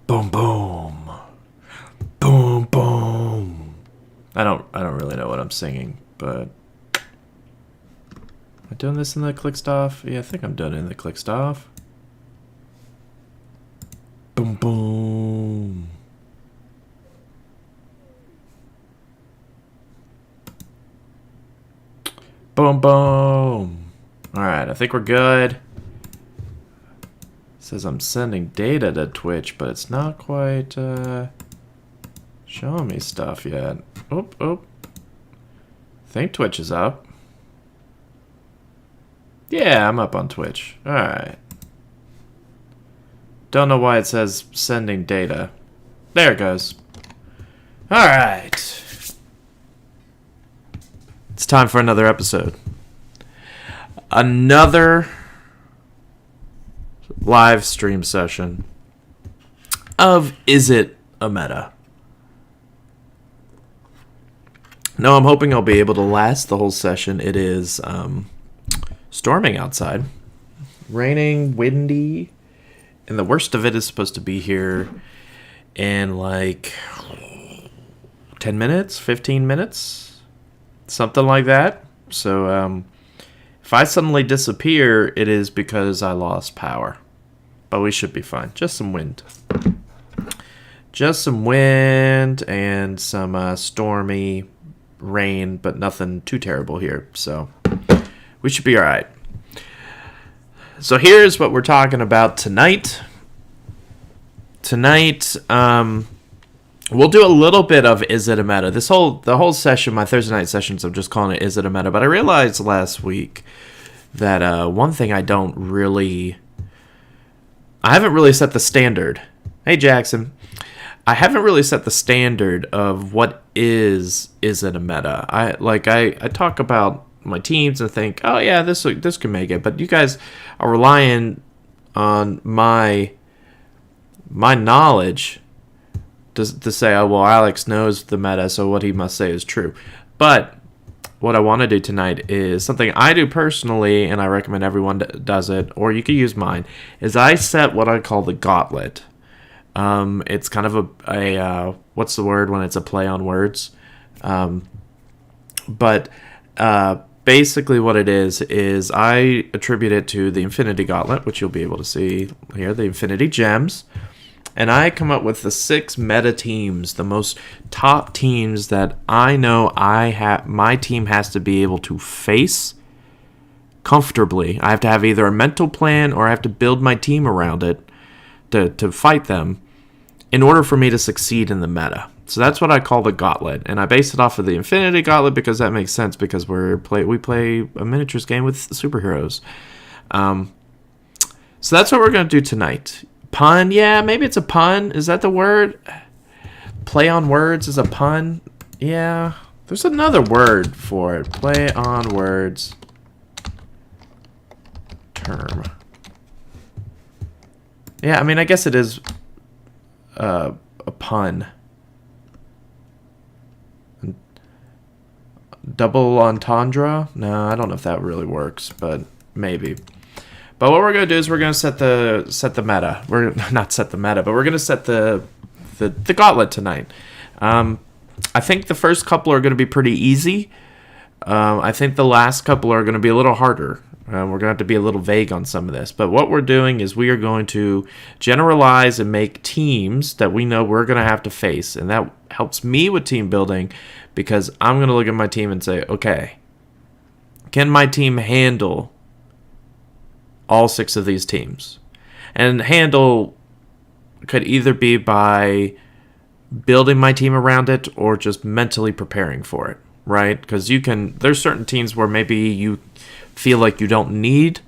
Boom, boom. Boom, boom. I don't really know what I'm singing, but... Am I doing this in the click stuff? Yeah, I think I'm doing it in the click stuff. Boom, boom. Boom, boom. Alright, I think we're good. It says I'm sending data to Twitch, but it's not quite showing me stuff yet. Oop, oop. I think Twitch is up. Yeah, I'm up on Twitch. Alright. Don't know why it says sending data. There it goes. Alright. It's time for another episode. Another live stream session of Is It a Meta? No, I'm hoping I'll be able to last the whole session. It is storming outside. Raining, windy. And the worst of it is supposed to be here in like 10 minutes, 15 minutes, something like that. So if I suddenly disappear, it is because I lost power. But we should be fine. Just some wind. Just some wind and some stormy rain, but nothing too terrible here. So we should be all right. So here's what we're talking about tonight. Tonight, we'll do a little bit of Is It a Meta? The whole session, my Thursday night sessions, I'm just calling it Is It a Meta? But I realized last week that one thing I haven't really set the standard. Hey, Jackson. I haven't really set the standard of what is it a meta? I talk about my teams and think, oh yeah, this can make it. But you guys are relying on my knowledge to say, oh well, Alex knows the meta, so what he must say is true. But what I want to do tonight is something I do personally, and I recommend everyone does it, or you could use mine, is I set what I call the Gauntlet. It's kind of a what's the word when it's a play on words? But basically what it is I attribute it to the Infinity Gauntlet, which you'll be able to see here, the Infinity Gems. And I come up with the 6 meta teams, the most top teams that I know my team has to be able to face comfortably. I have to have either a mental plan or I have to build my team around it to fight them in order for me to succeed in the meta. So that's what I call the Gauntlet, and I base it off of the Infinity Gauntlet because that makes sense because we play a miniatures game with superheroes. So that's what we're going to do tonight. Pun, yeah, maybe it's a pun. Is that the word? Play on words is a pun? Yeah, there's another word for it. Play on words term. Yeah, I mean, I guess it is a pun. Double entendre? No, I don't know if that really works, but maybe. But what we're going to do is we're going to set the meta. We're not set the meta, but we're going to set the Gauntlet tonight. I think the first couple are going to be pretty easy. I think the last couple are going to be a little harder. We're going to have to be a little vague on some of this. But what we're doing is we are going to generalize and make teams that we know we're going to have to face. And that helps me with team building because I'm going to look at my team and say, okay, can my team handle all 6 of these teams? And handle could either be by building my team around it or just mentally preparing for it, right? Because there's certain teams where maybe you feel like you don't need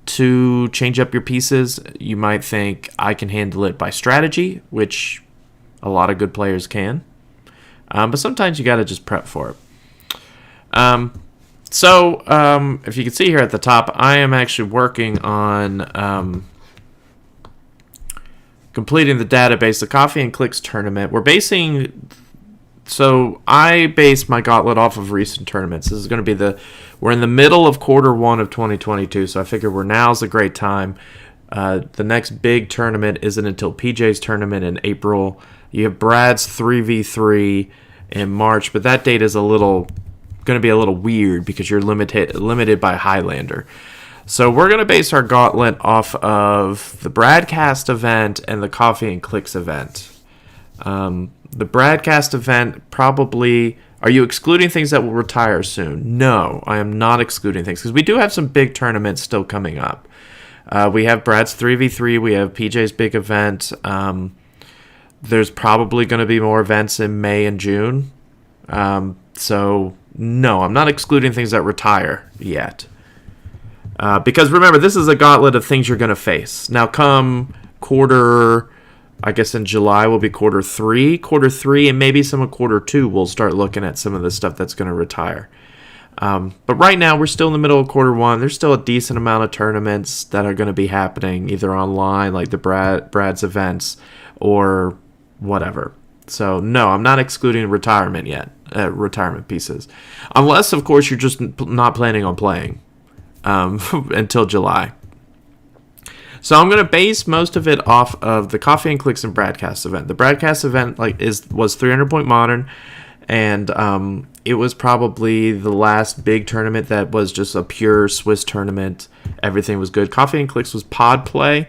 to change up your pieces. You might think I can handle it by strategy, which a lot of good players can. But sometimes you got to just prep for it. So if you can see here at the top, I am actually working on completing the database, the Coffee and Clicks tournament. So I base my Gauntlet off of recent tournaments. This is going to be we're in the middle of quarter 1 of 2022, so I figure now's a great time The next big tournament isn't until PJ's tournament in April. You have Brad's 3v3 in March, but that date is going to be a little weird because you're limited by Highlander. So we're going to base our gauntlet off of the Bradcast event and the Coffee and Clicks event. The Bradcast event probably... Are you excluding things that will retire soon? No, I am not excluding things because we do have some big tournaments still coming up. We have Brad's 3v3. We have PJ's big event. There's probably going to be more events in May and June. So, no, I'm not excluding things that retire yet. Because remember, this is a gauntlet of things you're going to face. Now, come quarter... I guess in July will be quarter three, and maybe some of quarter 2 we'll start looking at some of the stuff that's going to retire. But right now we're still in the middle of quarter 1. There's still a decent amount of tournaments that are going to be happening either online, like the Brad's events, or whatever. So no, I'm not excluding retirement yet, retirement pieces, unless of course you're just not planning on playing until July. So I'm going to base most of it off of the Coffee and Clicks and Bradcast event. The Bradcast event was 300 Point Modern, and it was probably the last big tournament that was just a pure Swiss tournament. Everything was good. Coffee and Clicks was pod play,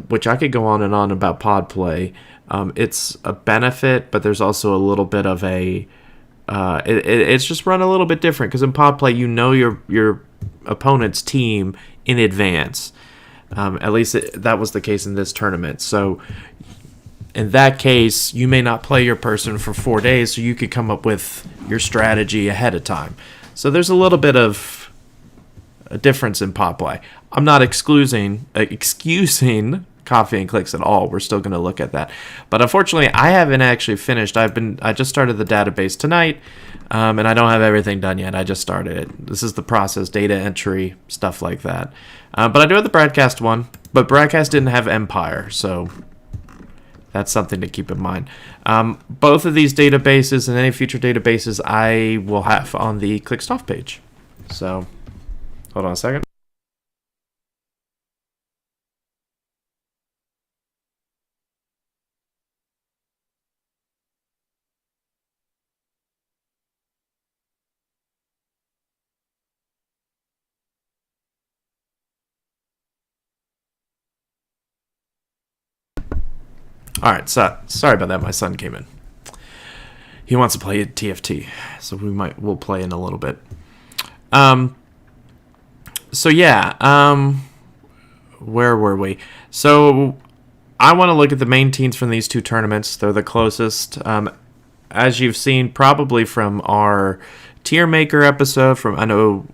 which I could go on and on about pod play. It's a benefit, but there's also a little bit of a... it's just run a little bit different, because in pod play you know your opponent's team in advance. At least that was the case in this tournament. So in that case, you may not play your person for 4 days, so you could come up with your strategy ahead of time. So there's a little bit of a difference in pod play. I'm not excusing Coffee and Clicks at all. We're still going to look at that. But unfortunately, I haven't actually finished. I just started the database tonight, and I don't have everything done yet. I just started it. This is the process, data entry, stuff like that. But I do have the Bradcast one, but Bradcast didn't have Empire, so that's something to keep in mind. Both of these databases and any future databases I will have on the ClickStuff page. So, hold on a second. Alright, so sorry about that. My son came in. He wants to play TFT, so we'll play in a little bit. So yeah, where were we? So I want to look at the main teams from these two tournaments. They're the closest. As you've seen probably from our tier maker episode, I know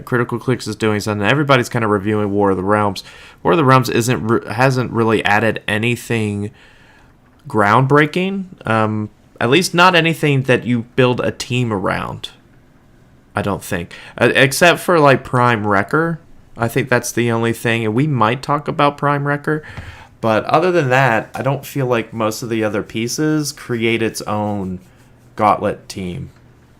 Critical Clicks is doing something. Everybody's kind of reviewing War of the Realms. War of the Realms hasn't really added anything groundbreaking, at least not anything that you build a team around, I don't think, except for like Prime Wrecker. I think that's the only thing, and we might talk about Prime Wrecker, but other than that, I don't feel like most of the other pieces create its own Gauntlet team.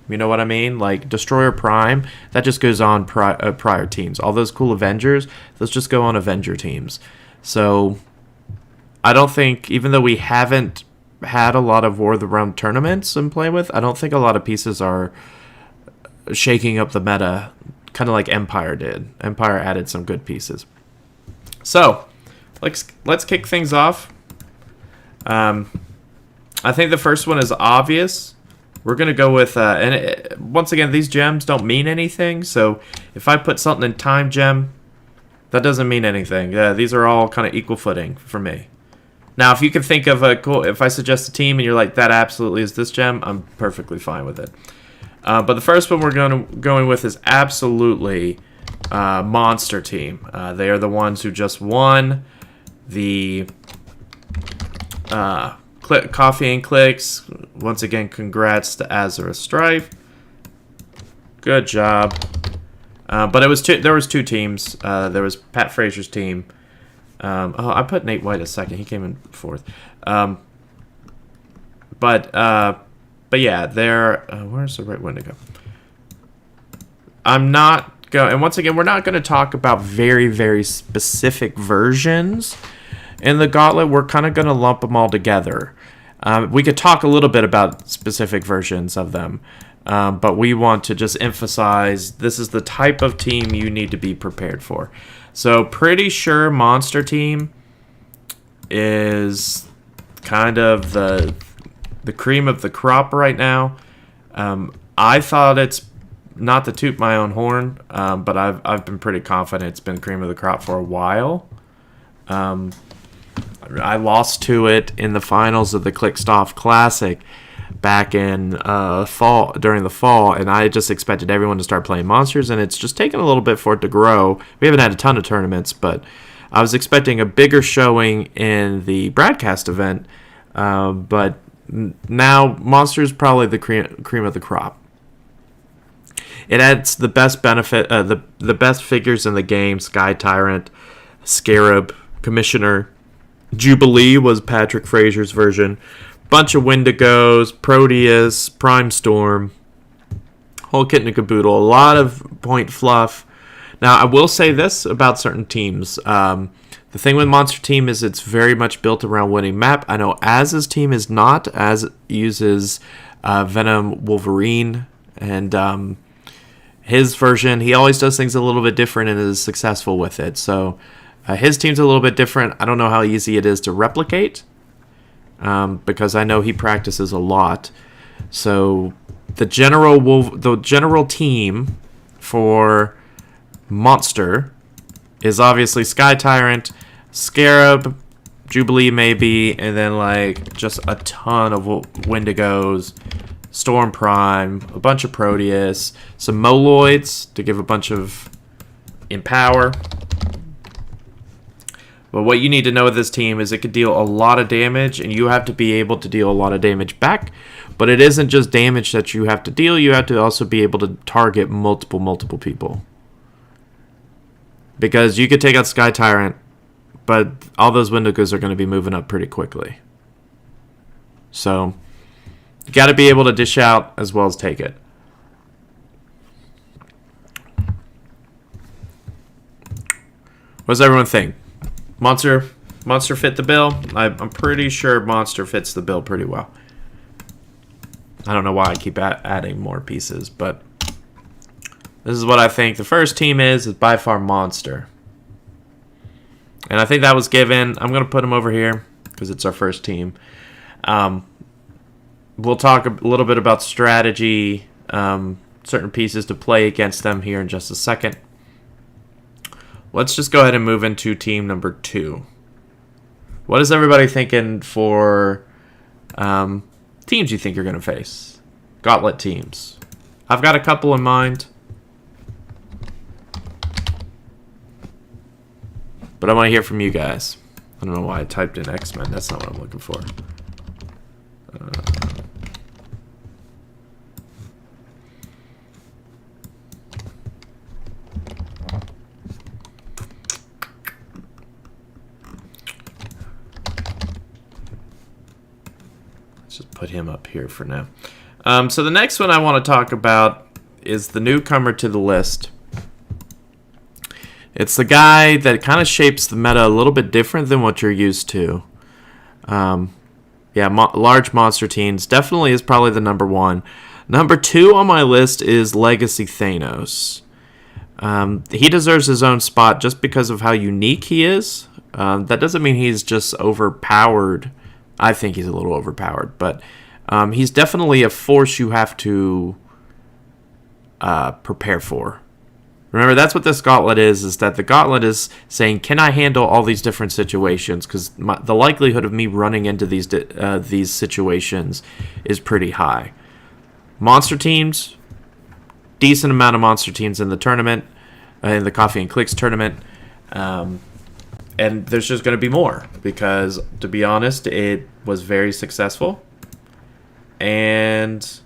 You know what I mean? Like Destroyer Prime, that just goes on prior teams. All those cool Avengers, those just go on Avenger teams. So I don't think, even though we haven't had a lot of War of the Realm tournaments and play with, I don't think a lot of pieces are shaking up the meta, kind of like Empire did. Empire added some good pieces. So let's kick things off. I think the first one is obvious. We're going to go with, once again, these gems don't mean anything. So if I put something in time gem, that doesn't mean anything. These are all kind of equal footing for me. Now, if you can think of if I suggest a team and you're like, that absolutely is this gem, I'm perfectly fine with it. But the first one we're going with is absolutely Monster Team. They are the ones who just won the Coffee and Clicks. Once again, congrats to Azura Strife. Good job. But there was two teams. There was Pat Frazier's team. I put Nate White a second. He came in fourth. But yeah, where's the right one to go? I'm not go. And once again, we're not going to talk about very, very specific versions in the Gauntlet. We're kind of going to lump them all together. We could talk a little bit about specific versions of them, but we want to just emphasize this is the type of team you need to be prepared for. So pretty sure Monster Team is kind of the cream of the crop right now. I thought it's not to toot my own horn, but I've been pretty confident it's been cream of the crop for a while. I lost to it in the finals of the Clickstuff Classic back in during the fall, and I just expected everyone to start playing monsters, and it's just taken a little bit for it to grow. We haven't had a ton of tournaments, but I was expecting a bigger showing in the broadcast event, but now Monsters probably the cream of the crop. It adds the best benefit, the best figures in the game: Sky Tyrant, Scarab, Commissioner. Jubilee was Patrick Fraser's version. Bunch of Wendigos, Proteus, Prime Storm, whole kit and caboodle. A lot of point fluff. Now, I will say this about certain teams. The thing with Monster Team is it's very much built around winning map. I know Az's team is not. Az uses Venom Wolverine, and his version, he always does things a little bit different and is successful with it. So his team's a little bit different. I don't know how easy it is to replicate, because I know he practices a lot. So the general team for Monster is obviously Sky Tyrant, Scarab, Jubilee maybe, and then like just a ton of Wendigos, Storm Prime, a bunch of Proteus, some Moloids to give a bunch of Empower. But what you need to know with this team is it could deal a lot of damage, and you have to be able to deal a lot of damage back. But it isn't just damage that you have to deal, you have to also be able to target multiple people. Because you could take out Sky Tyrant, but all those Wendigos are going to be moving up pretty quickly. So you got to be able to dish out as well as take it. What does everyone think? Monster fit the bill? I'm pretty sure Monster fits the bill pretty well. I don't know why I keep adding more pieces, but this is what I think the first team is by far Monster. And I think that was given. I'm going to put him over here because it's our first team. We'll talk a little bit about strategy, certain pieces to play against them here in just a second. Let's just go ahead and move into team number 2. What is everybody thinking for teams you think you're going to face? Gauntlet teams. I've got a couple in mind, but I want to hear from you guys. I don't know why I typed in X-Men. That's not what I'm looking for. Just put him up here for now. So the next one I want to talk about is the newcomer to the list. It's the guy that kind of shapes the meta a little bit different than what you're used to. Large monster teams definitely is probably the number 1. Number 2 on my list is Legacy Thanos. He deserves his own spot just because of how unique he is. That doesn't mean he's just overpowered. I think he's a little overpowered, but he's definitely a force you have to prepare for. Remember, that's what this Gauntlet is that the Gauntlet is saying, can I handle all these different situations? Because the likelihood of me running into these situations is pretty high. Monster teams, decent amount of monster teams in the tournament, in the Coffee and Clicks tournament. And there's just going to be more because, to be honest, it was very successful. And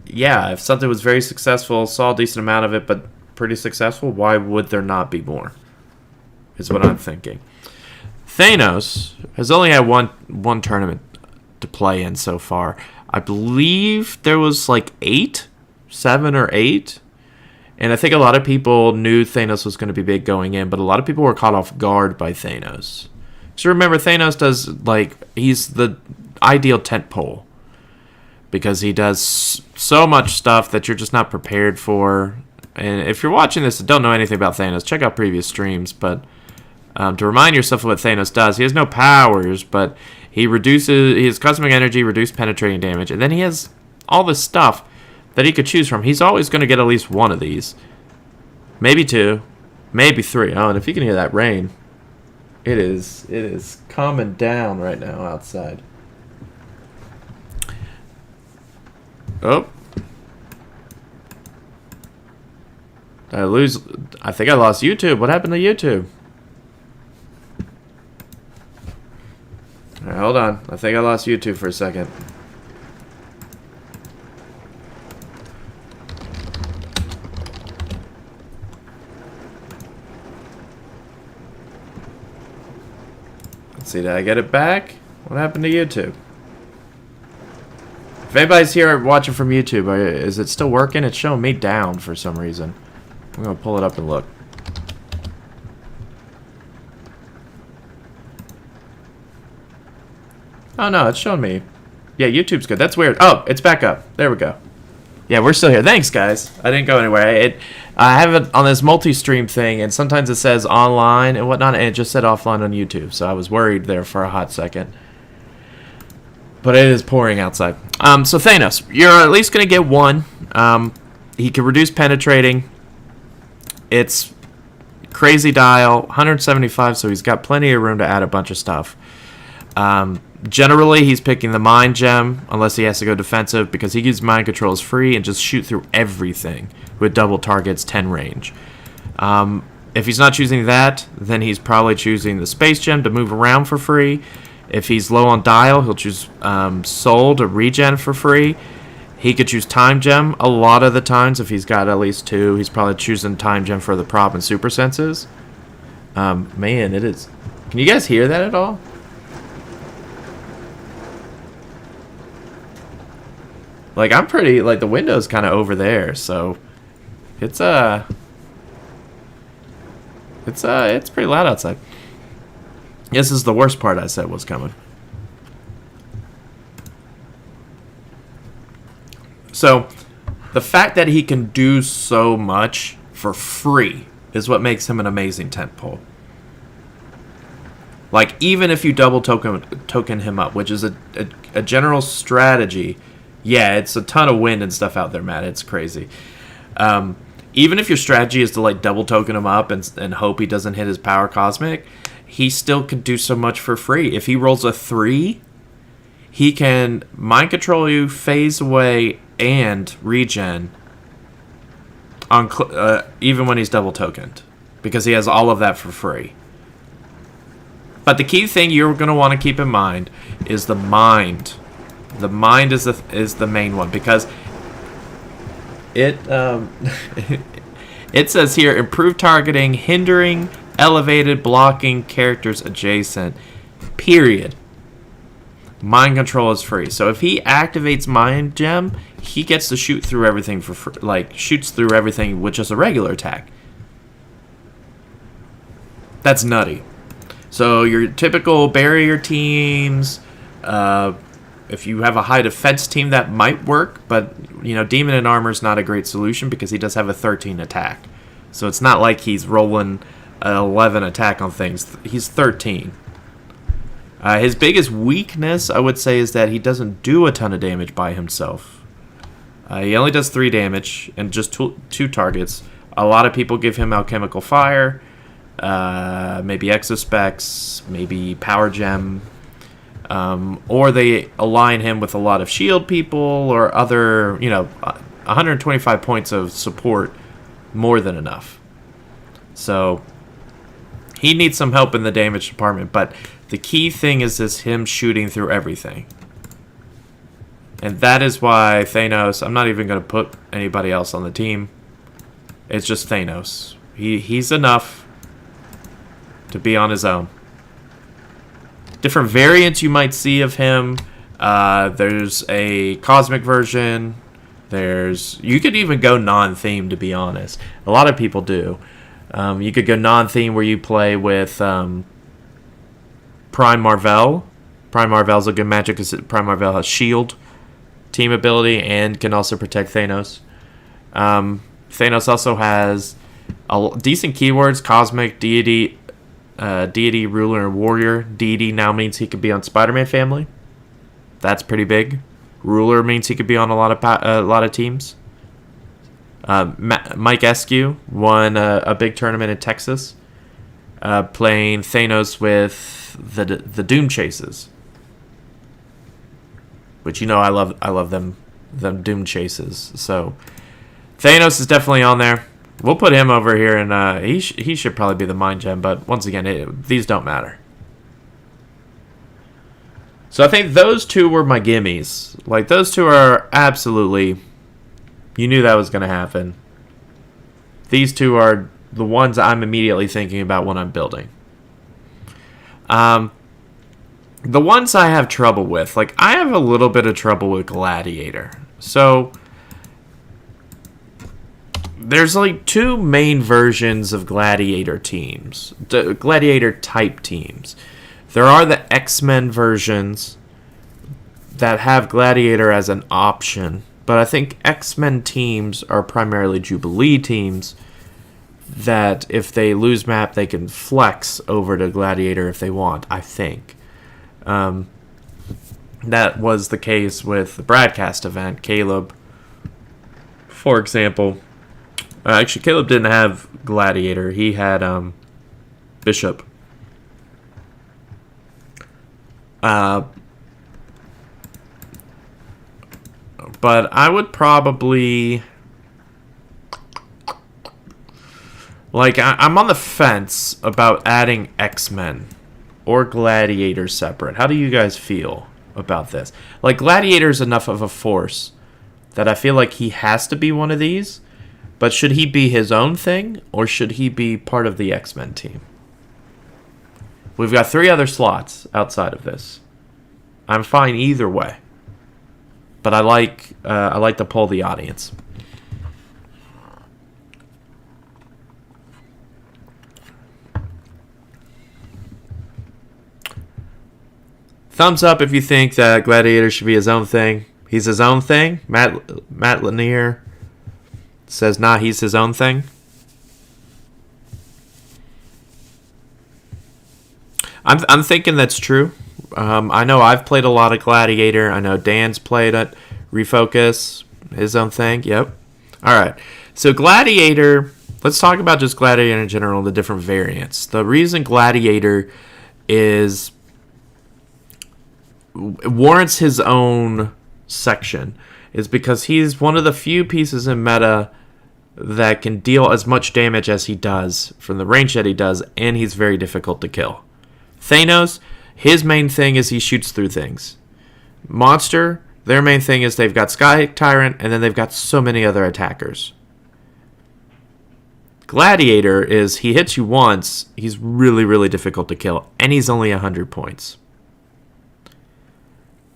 yeah, if something was very successful, saw a decent amount of it, but pretty successful, why would there not be more? Is what I'm thinking. Thanos has only had one tournament to play in so far. I believe there was like 7 or 8. And I think a lot of people knew Thanos was going to be big going in, but a lot of people were caught off guard by Thanos. So remember, Thanos does, like, he's the ideal tentpole. Because he does so much stuff that you're just not prepared for. And if you're watching this and don't know anything about Thanos, check out previous streams. But to remind yourself of what Thanos does, he has no powers, but he has cosmic energy, reduced penetrating damage, and then he has all this stuff that he could choose from. He's always going to get at least one of these. Maybe two. Maybe three. Oh, and if you can hear that rain, it is calming down right now outside. Oh. I think I lost YouTube. What happened to YouTube? Alright, hold on. I think I lost YouTube for a second. Let's see, did I get it back? What happened to YouTube? If anybody's here watching from YouTube, is it still working? It's showing me down for some reason. I'm going to pull it up and look. Oh, no, it's showing me. Yeah, YouTube's good. That's weird. Oh, it's back up. There we go. Yeah, we're still here. Thanks, guys. I didn't go anywhere. I have it on this multi-stream thing, and sometimes it says online and whatnot, and it just said offline on YouTube. So I was worried there for a hot second. But it is pouring outside. So Thanos, you're at least going to get one. He can reduce penetrating. It's crazy dial, 175, so he's got plenty of room to add a bunch of stuff. Generally, he's picking the Mind Gem, unless he has to go defensive, because he uses Mind Control as free and just shoot through everything with double targets, 10 range. If he's not choosing that, then he's probably choosing the Space Gem to move around for free. If he's low on dial, he'll choose Soul to regen for free. He could choose Time Gem a lot of the times. If he's got at least two, he's probably choosing Time Gem for the prop and super senses. Man, it is... Can you guys hear that at all? Like, I'm pretty... Like, the window's kind of over there, so... It's pretty loud outside. This is the worst part I said was coming. So, the fact that he can do so much for free is what makes him an amazing tentpole. Like, even if you double token him up, which is a general strategy, yeah, it's a ton of wind and stuff out there, Matt. It's crazy. Even if your strategy is to, like, double token him up and hope he doesn't hit his power cosmic, he still can do so much for free. If he rolls a 3, he can mind control you, phase away, and regen on even when he's double tokened, because he has all of that for free. But the key thing you're going to want to keep in mind is the mind. The mind is the main one, because it it says here, improve targeting, hindering, elevated, blocking characters adjacent, period. Mind control is free. So if he activates Mind Gem, he gets to shoot through everything for free, like shoots through everything with just a regular attack. That's nutty. So your typical barrier teams, if you have a high defense team, that might work, but you know, Demon in Armor is not a great solution because he does have a 13 attack. So it's not like he's rolling an 11 attack on things. He's 13. His biggest weakness, I would say, is that he doesn't do a ton of damage by himself. He only does 3 damage and just 2 targets. A lot of people give him Alchemical Fire, maybe Exospecs, maybe Power Gem, or they align him with a lot of shield people or other, 125 points of support, more than enough. So he needs some help in the damage department, but the key thing is him shooting through everything. And that is why Thanos, I'm not even going to put anybody else on the team. It's just Thanos. He's enough to be on his own. Different variants you might see of him. There's a cosmic version. You could even go non-theme, to be honest. A lot of people do. You could go non-theme where you play with Prime Marvel. Prime Marvel's a good magic because Prime Marvel has shield team ability and can also protect Thanos. Thanos also has decent keywords: cosmic, deity, deity, ruler, and warrior. Deity now means he could be on Spider-Man family. That's pretty big. Ruler means he could be on a lot of teams. Mike Eskew won a big tournament in Texas, playing Thanos with the Doom Chases. Which, you know, I love them Doom Chases. So Thanos is definitely on there. We'll put him over here, and he should probably be the Mind Gem. But once again, these don't matter. So I think those two were my gimmies. Like, those two are absolutely... You knew that was going to happen. These two are the ones I'm immediately thinking about when I'm building. The ones I have trouble with, like, I have a little bit of trouble with Gladiator. So, there's, like, two main versions of Gladiator teams. Gladiator-type teams. There are the X-Men versions that have Gladiator as an option. But I think X-Men teams are primarily Jubilee teams that if they lose map, they can flex over to Gladiator if they want, I think. That was the case with the broadcast event. Caleb, for example. Actually, Caleb didn't have Gladiator. He had Bishop. But I would probably... Like, I'm on the fence about adding X-Men or Gladiator separate. How do you guys feel about this? Like, Gladiator's enough of a force that I feel like he has to be one of these. But should he be his own thing, or should he be part of the X-Men team? We've got 3 other slots outside of this. I'm fine either way. But I like to poll the audience. Thumbs up if you think that Gladiator should be his own thing. He's his own thing. Matt Lanier says, nah, he's his own thing. I'm thinking that's true. I know I've played a lot of Gladiator. I know Dan's played it. Refocus, his own thing. Yep. All right. So Gladiator, let's talk about just Gladiator in general, the different variants. The reason Gladiator warrants his own section is because he's one of the few pieces in meta that can deal as much damage as he does from the range that he does, and he's very difficult to kill. Thanos, his main thing is he shoots through things. Monster, their main thing is they've got Sky Tyrant, and then they've got so many other attackers. Gladiator is, he hits you once, he's really, really difficult to kill, and he's only 100 points.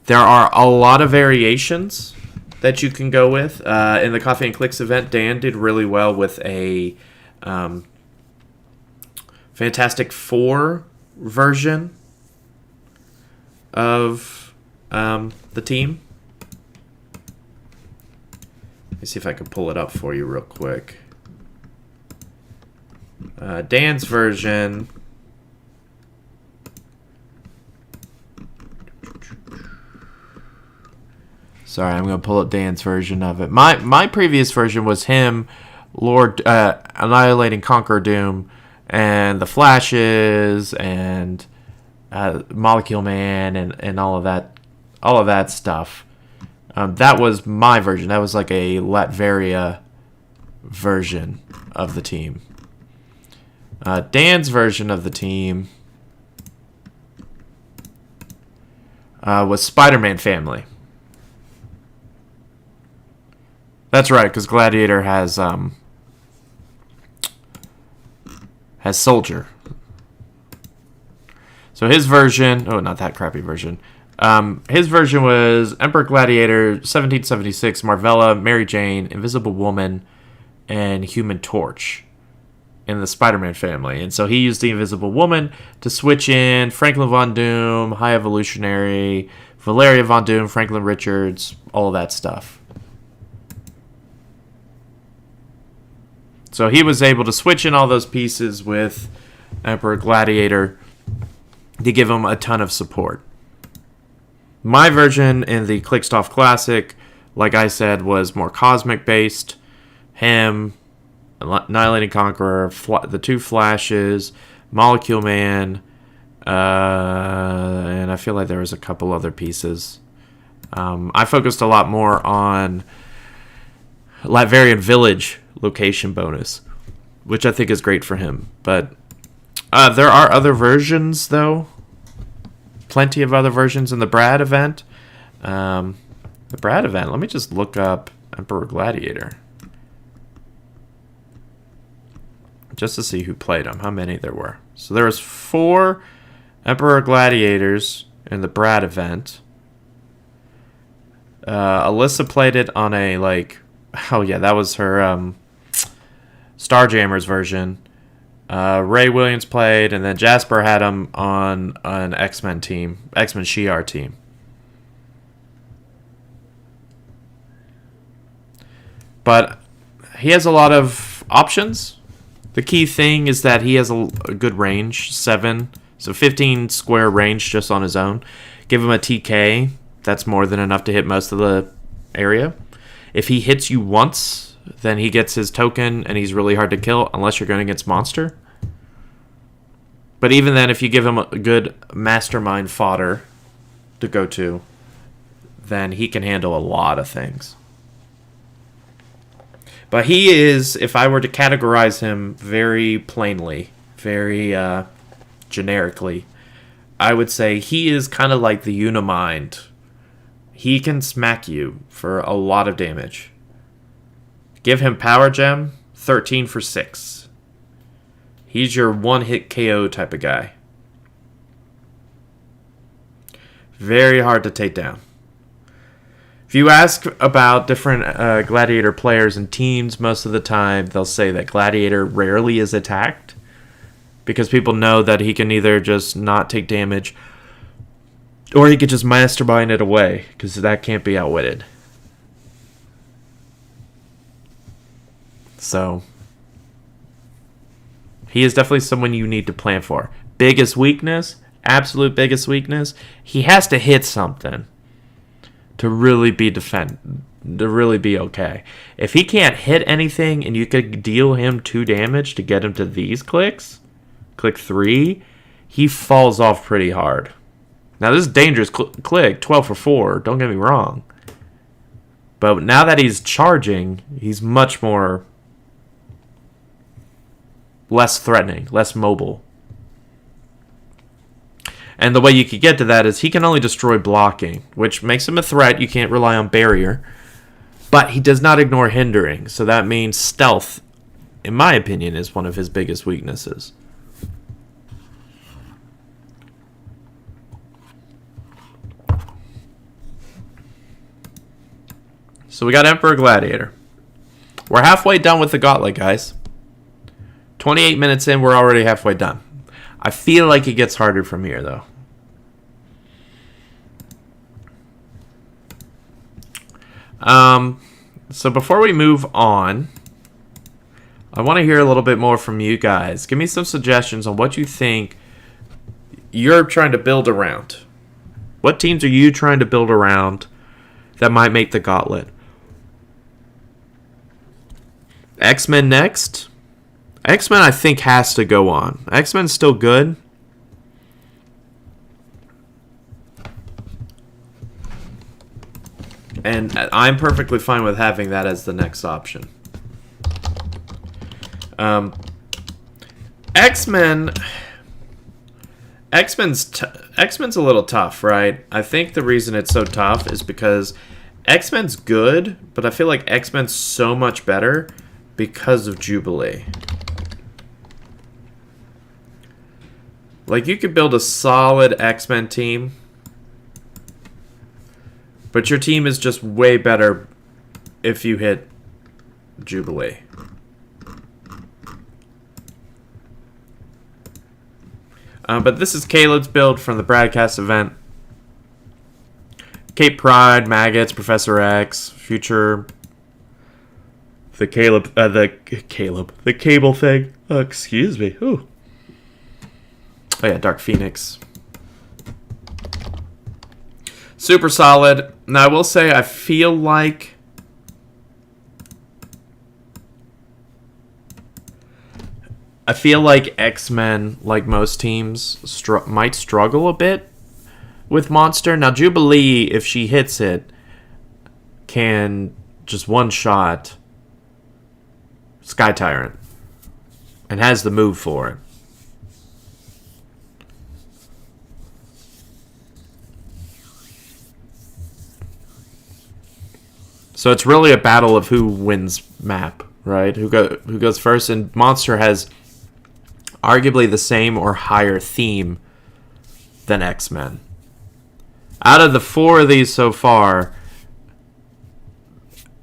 There are a lot of variations that you can go with. In the Coffee and Clicks event, Dan did really well with a Fantastic Four version of the team. Let me see if I can pull it up for you real quick. Dan's version... Sorry, I'm going to pull up Dan's version of it. My previous version was him, Lord, annihilating Conqueror Doom, and the Flashes, and Molecule Man, and all of that stuff. That was my version. That was like a Latveria version of the team. Dan's version of the team was Spider-Man family. That's right, because Gladiator has Soldier. So his version... Oh, not that crappy version. His version was Emperor Gladiator, 1776, Marvella, Mary Jane, Invisible Woman, and Human Torch in the Spider-Man family. And so he used the Invisible Woman to switch in Franklin Von Doom, High Evolutionary, Valeria Von Doom, Franklin Richards, all of that stuff. So he was able to switch in all those pieces with Emperor Gladiator to give him a ton of support. My version in the Clickstuff Classic, like I said, was more cosmic based. Him, Annihilating Conqueror, the two Flashes, Molecule Man, and I feel like there was a couple other pieces. I focused a lot more on Latverian Village location bonus, which I think is great for him. But there are other versions, though. Plenty of other versions in the Brad event. The Brad event, let me just look up Emperor Gladiator. Just to see who played him, how many there were. So there was 4 Emperor Gladiators in the Brad event. Alyssa played it on a, like... Oh, yeah, that was her Starjammers version. Ray Williams played, and then Jasper had him on an X-Men team. X-Men Shi'ar team. But he has a lot of options. The key thing is that he has a good range, 7. So 15 square range just on his own. Give him a TK. That's more than enough to hit most of the area. If he hits you once, then he gets his token, and he's really hard to kill unless you're going against monster. But even then, if you give him a good mastermind fodder to go to, then he can handle a lot of things. But he is, if I were to categorize him very plainly, very generically, I would say he is kind of like the Unimind. He can smack you for a lot of damage. Give him Power Gem, 13 for 6. He's your one-hit KO type of guy. Very hard to take down. If you ask about different Gladiator players and teams, most of the time they'll say that Gladiator rarely is attacked because people know that he can either just not take damage or he could just mastermind it away because that can't be outwitted. So he is definitely someone you need to plan for. Biggest weakness, absolute biggest weakness, he has to hit something to really be okay. If he can't hit anything and you could deal him 2 damage to get him to these clicks, click 3, he falls off pretty hard. Now this is dangerous click, 12 for 4, don't get me wrong. But now that he's charging, he's much more less threatening, less mobile. And the way you could get to that is he can only destroy blocking, which makes him a threat. You can't rely on barrier. But he does not ignore hindering. So that means stealth, in my opinion, is one of his biggest weaknesses. So we got Emperor Gladiator. We're halfway done with the Gauntlet, guys. 28 minutes in, we're already halfway done. I feel like it gets harder from here, though. So before we move on, I want to hear a little bit more from you guys. Give me some suggestions on what you think you're trying to build around. What teams are you trying to build around that might make the Gauntlet? X-Men next. X-Men, I think, has to go on. X-Men's still good. And I'm perfectly fine with having that as the next option. X-Men's a little tough, right? I think the reason it's so tough is because X-Men's good, but I feel like X-Men's so much better because of Jubilee. Like, you could build a solid X-Men team But your team is just way better if you hit Jubilee. But this is Caleb's build from the broadcast event. Cape Pride, Maggots, Professor X, Future, the Cable thing. Oh, excuse me. Ooh. Oh yeah, Dark Phoenix. Super solid. Now I will say I feel like X-Men, like most teams, might struggle a bit with Monster. Now Jubilee, if she hits it, can just one-shot Sky Tyrant and has the move for it. So it's really a battle of who wins map, right? Who goes first, and Monster has arguably the same or higher theme than X-Men. Out of the 4 of these so far,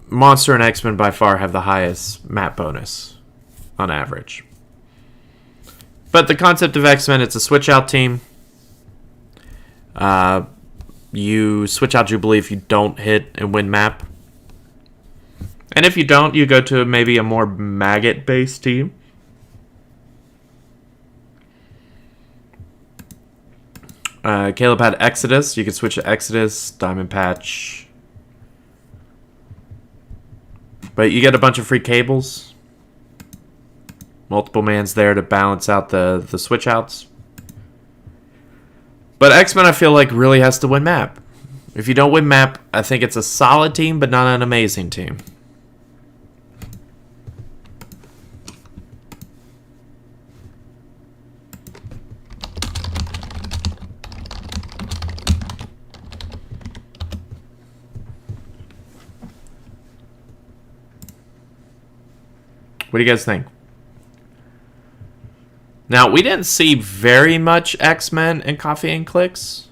Monster and X-Men by far have the highest map bonus on average. But the concept of X-Men, it's a switch-out team. You switch out Jubilee if you don't hit and win map. And if you don't, you go to maybe a more maggot-based team. Caleb had Exodus. You could switch to Exodus, Diamond Patch. But you get a bunch of free cables. Multiple mans there to balance out the switch outs. But X-Men, I feel like, really has to win map. If you don't win map, I think it's a solid team, but not an amazing team. What do you guys think? Now, we didn't see very much X-Men in Coffee and Clicks.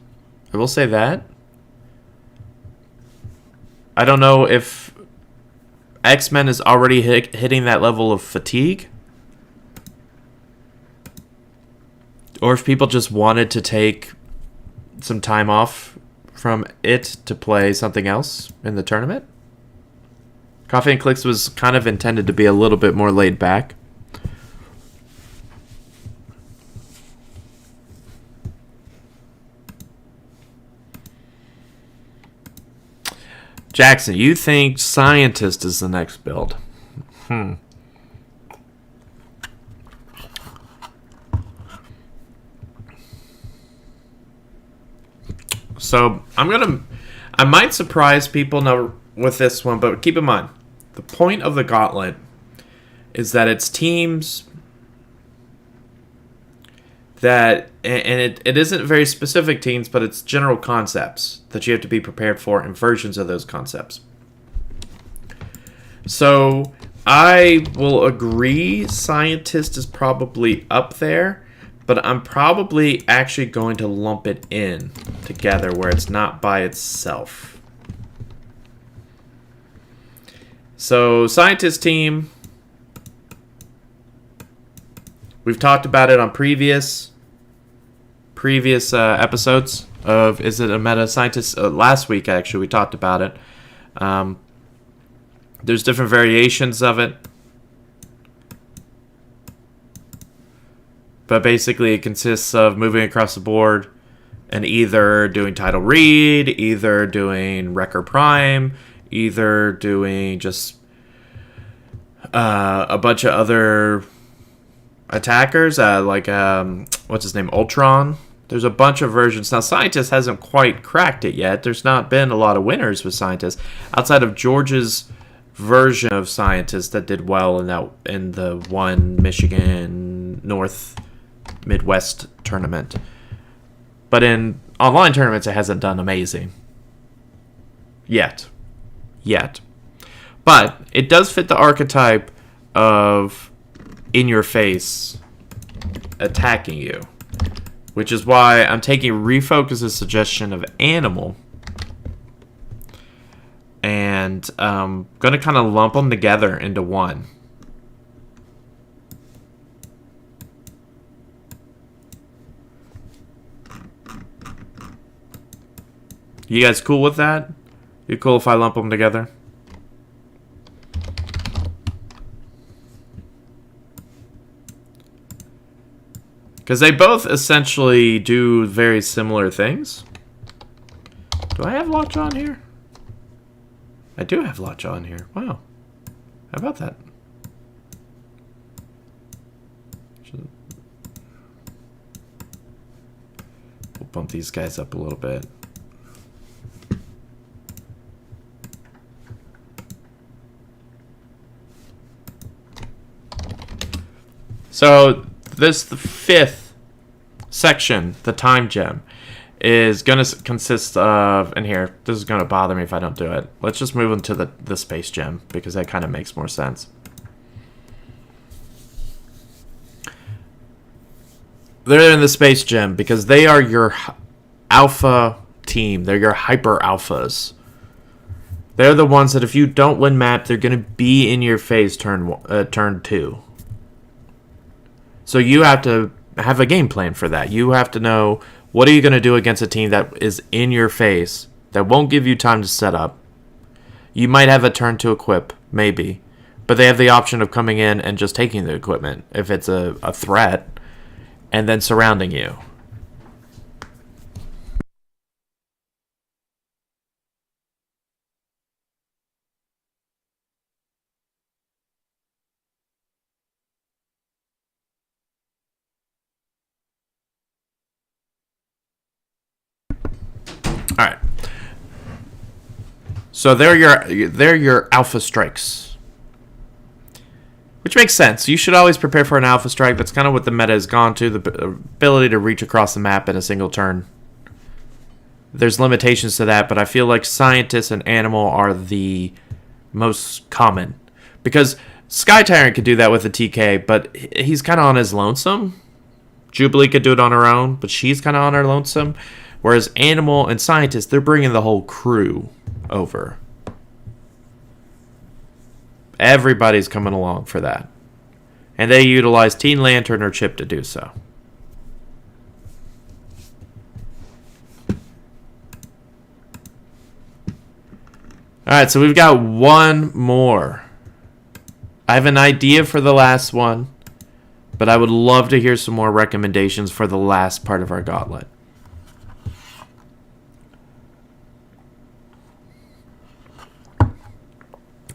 I will say that. I don't know if X-Men is already hitting that level of fatigue, or if people just wanted to take some time off from it to play something else in the tournament. Coffee and Clicks was kind of intended to be a little bit more laid back. Jackson, you think Scientist is the next build? So I might surprise people now with this one, but keep in mind, the point of the Gauntlet is that it's teams that, and it isn't very specific teams, but it's general concepts that you have to be prepared for and versions of those concepts. So I will agree Scientist is probably up there, but I'm probably actually going to lump it in together where it's not by itself. So, Scientist team, we've talked about it on previous episodes of Is It a Meta Scientist? Last week, actually, we talked about it. There's different variations of it. But basically, it consists of moving across the board and either doing Title Read, either doing Wrecker Prime, either doing just a bunch of other attackers, like, what's his name, Ultron. There's a bunch of versions. Now, Scientist hasn't quite cracked it yet. There's not been a lot of winners with Scientist, outside of George's version of Scientist that did well in the one Michigan North Midwest tournament. But in online tournaments, it hasn't done amazing. Yet. But it does fit the archetype of in-your-face attacking you. Which is why I'm taking Refocus's suggestion of Animal. and going to kind of lump them together into one. You guys cool with that? You cool if I lump them together? Because they both essentially do very similar things. Do I have Lockjaw on here? I do have Lockjaw on here. Wow. How about that? We'll bump these guys up a little bit. So this, the fifth section, the time gem, is going to consist of, and here, this is going to bother me if I don't do it. Let's just move into the space gem, because that kind of makes more sense. They're in the space gem because they are your alpha team. They're your hyper alphas. They're the ones that if you don't win map, they're going to be in your face turn 2. So you have to have a game plan for that. You have to know, what are you going to do against a team that is in your face, that won't give you time to set up. You might have a turn to equip, maybe. But they have the option of coming in and just taking the equipment, if it's a threat, and then surrounding you. All right. So they're your alpha strikes, which makes sense. You should always prepare for an alpha strike. That's kind of what the meta has gone to, the ability to reach across the map in a single turn. There's limitations to that, but I feel like scientists and animal are the most common, because Sky Tyrant could do that with a TK, but he's kind of on his lonesome. Jubilee could do it on her own, but she's kind of on her lonesome. Whereas Animal and Scientist, they're bringing the whole crew over. Everybody's coming along for that. And they utilize Teen Lantern or Chip to do so. Alright, so we've got one more. I have an idea for the last one, but I would love to hear some more recommendations for the last part of our gauntlet.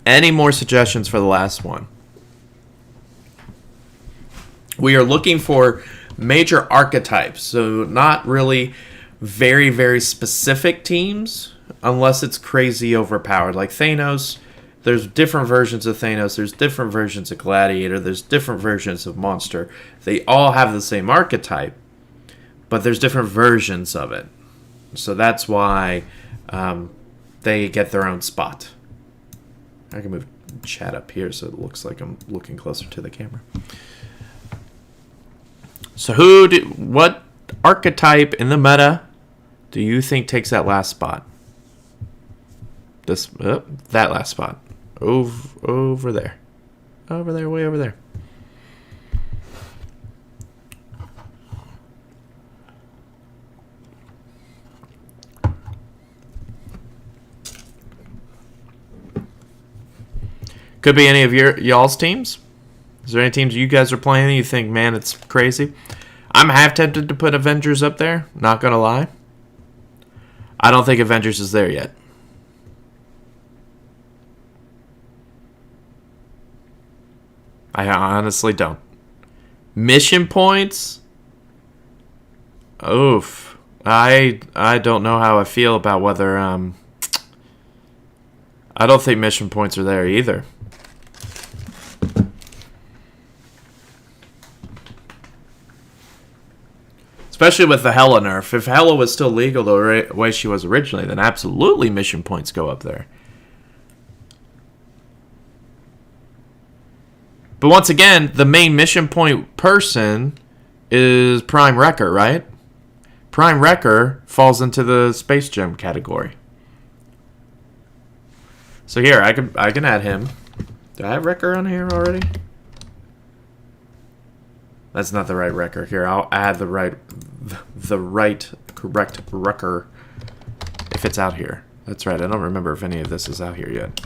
Any more suggestions for the last one? We are looking for major archetypes, so not really very, very specific teams, unless it's crazy overpowered. Like Thanos, there's different versions of Thanos, there's different versions of Gladiator, there's different versions of Monster. They all have the same archetype, but there's different versions of it. So that's why they get their own spot. I can move chat up here so it looks like I'm looking closer to the camera. So what archetype in the meta do you think takes that last spot? That last spot. Over there. Over there, way over there. Could be any of y'all's teams. Is there any teams you guys are playing and you think, man, it's crazy? I'm half tempted to put Avengers up there. Not gonna lie. I don't think Avengers is there yet. I honestly don't. Mission points? Oof. I don't know how I feel about whether I don't think mission points are there either. Especially with the Hela nerf. If Hela was still legal the way she was originally, then absolutely mission points go up there. But once again, the main mission point person is Prime Wrecker, right? Prime Wrecker falls into the Space Gem category. So here, I can add him. Do I have Wrecker on here already? That's not the right Wrecker. Here, I'll add the correct Wrecker if it's out here. That's right. I don't remember if any of this is out here yet.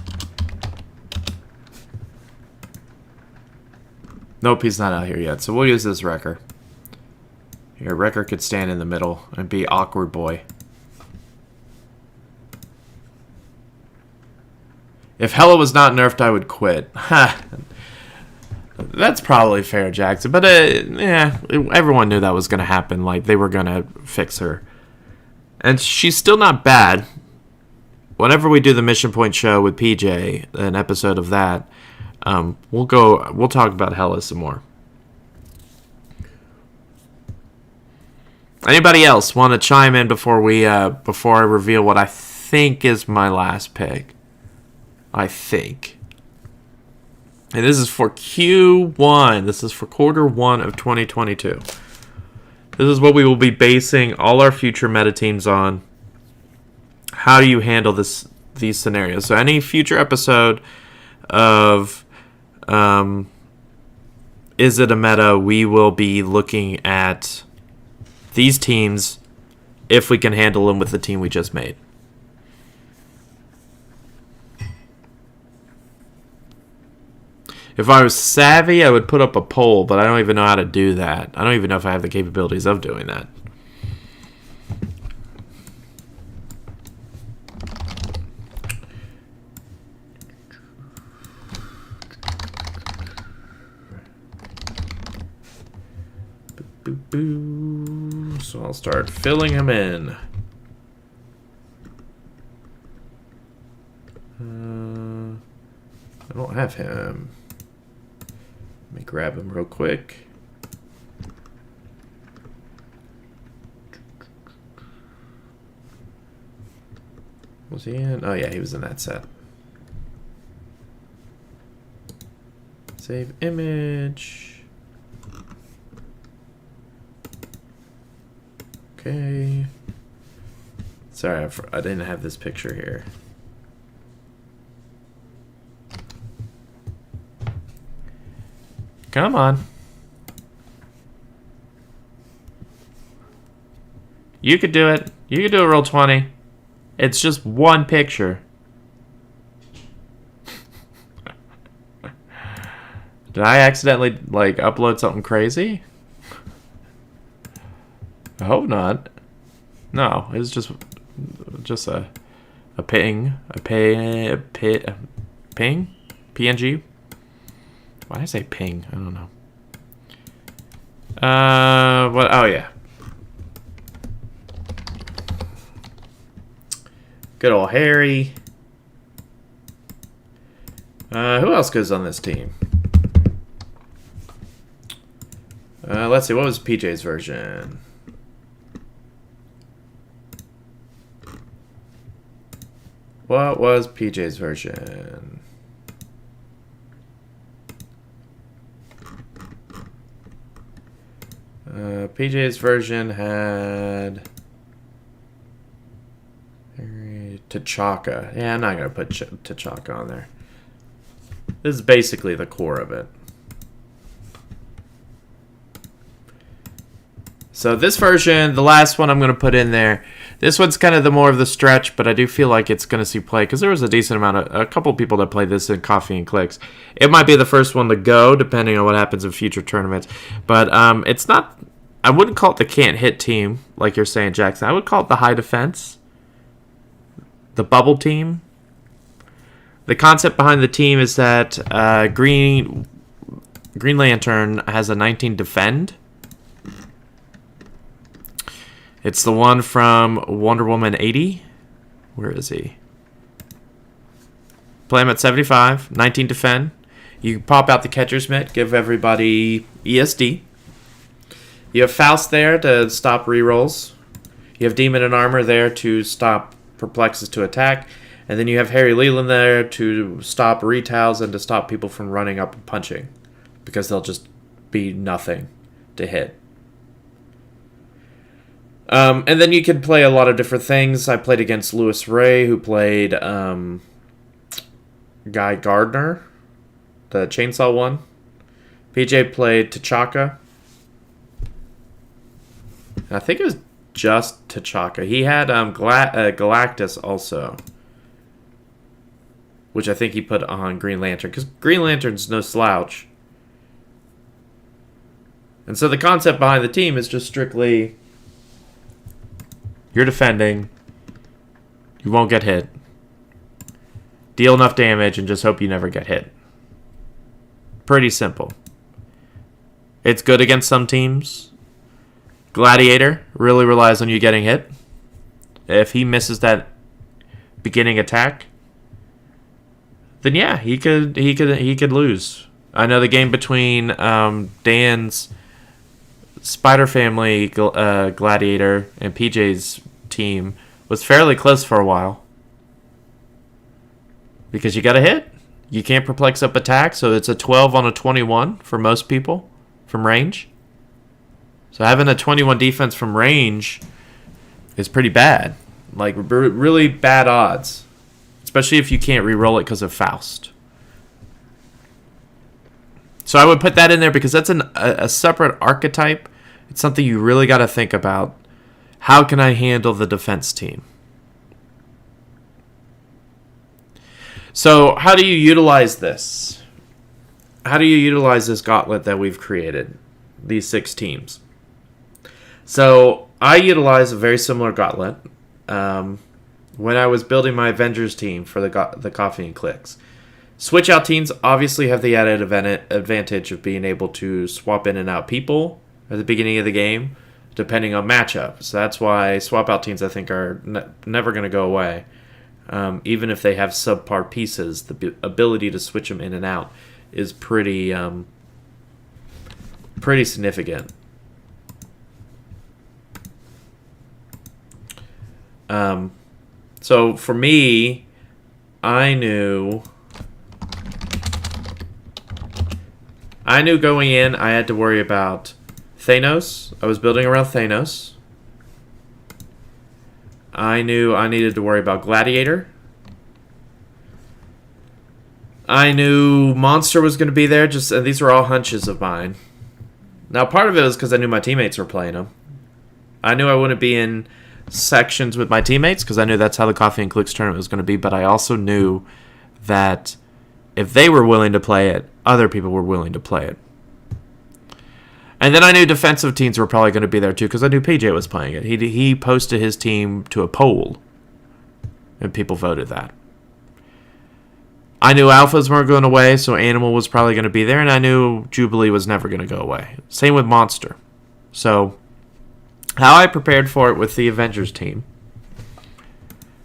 Nope, he's not out here yet. So we'll use this Wrecker. Here, Wrecker could stand in the middle and be awkward boy. If Hela was not nerfed, I would quit. Ha! That's probably fair, Jackson. But, yeah, everyone knew that was going to happen. Like, they were going to fix her. And she's still not bad. Whenever we do the Mission Point show with PJ, an episode of that, we'll talk about Hela some more. Anybody else want to chime in before I reveal what I think is my last pick? I think. And this is for Q1. This is for quarter 1 of 2022. This is what we will be basing all our future meta teams on. How do you handle these scenarios? So any future episode of Is It a Meta, we will be looking at these teams if we can handle them with the team we just made. If I was savvy, I would put up a poll, but I don't even know how to do that. I don't even know if I have the capabilities of doing that. So I'll start filling him in. I don't have him. Let me grab him real quick. Was he in? Oh yeah, he was in that set. Save image. Okay. Sorry, I didn't have this picture here. Come on. You could do it. You could do a roll 20. It's just one picture. Did I accidentally, upload something crazy? I hope not. No, it's just a ping. Ping? PNG? Why did I say ping? I don't know. What? Oh, yeah. Good old Harry. Who else goes on this team? Let's see. What was PJ's version? What was PJ's version? PJ's version had T'Chaka. Yeah, I'm not going to put T'Chaka on there. This is basically the core of it. So this version, the last one I'm going to put in there, this one's kind of the more of the stretch, but I do feel like it's going to see play because there was a decent amount of, a couple people that played this in Coffee and Clicks. It might be the first one to go, depending on what happens in future tournaments. But it's not, I wouldn't call it the can't hit team, like you're saying, Jackson. I would call it the high defense, the bubble team. The concept behind the team is that Green Lantern has a 19 defend. It's the one from Wonder Woman 80. Where is he? Play him at 75. 19 defend. You pop out the catcher's mitt. Give everybody ESD. You have Faust there to stop rerolls. You have Demon and Armor there to stop perplexes to attack. And then you have Harry Leland there to stop retails and to stop people from running up and punching. Because they'll just be nothing to hit. And then you can play a lot of different things. I played against Louis Ray, who played Guy Gardner, the chainsaw one. PJ played T'Chaka. I think it was just T'Chaka. He had Galactus also, which I think he put on Green Lantern, because Green Lantern's no slouch. And so the concept behind the team is just strictly, you're defending, you won't get hit, deal enough damage, and just hope you never get hit. Pretty simple. It's good against some teams. Gladiator really relies on you getting hit. If he misses that beginning attack, then yeah, he could lose. I know the game between Dan's Spider Family Gladiator and PJ's team was fairly close for a while, because you got to hit. You can't perplex up attack, so it's a 12 on a 21 for most people from range. So having a 21 defense from range is pretty bad. Like, really bad odds. Especially if you can't re-roll it because of Faust. So I would put that in there because that's a separate archetype. It's something you really got to think about. How can I handle the defense team? So how do you utilize this? How do you utilize this gauntlet that we've created? These 6 teams. So I utilize a very similar gauntlet when I was building my Avengers team for the Coffee and Clicks. Switch out teams obviously have the added advantage of being able to swap in and out people at the beginning of the game, depending on matchup. So that's why swap out teams, I think, are never going to go away. Even if they have subpar pieces, the ability to switch them in and out is pretty significant. So for me, I knew going in I had to worry about Thanos. I was building around Thanos. I knew I needed to worry about Gladiator. I knew Monster was going to be there. And these were all hunches of mine. Now, part of it was because I knew my teammates were playing them. I knew I wouldn't be in sections with my teammates because I knew that's how the Coffee and Clicks tournament was going to be. But I also knew that if they were willing to play it, other people were willing to play it. And then I knew defensive teams were probably going to be there too because I knew PJ was playing it. He posted his team to a poll, and people voted that. I knew Alphas weren't going away, so Animal was probably going to be there, and I knew Jubilee was never going to go away. Same with Monster. So, how I prepared for it with the Avengers team.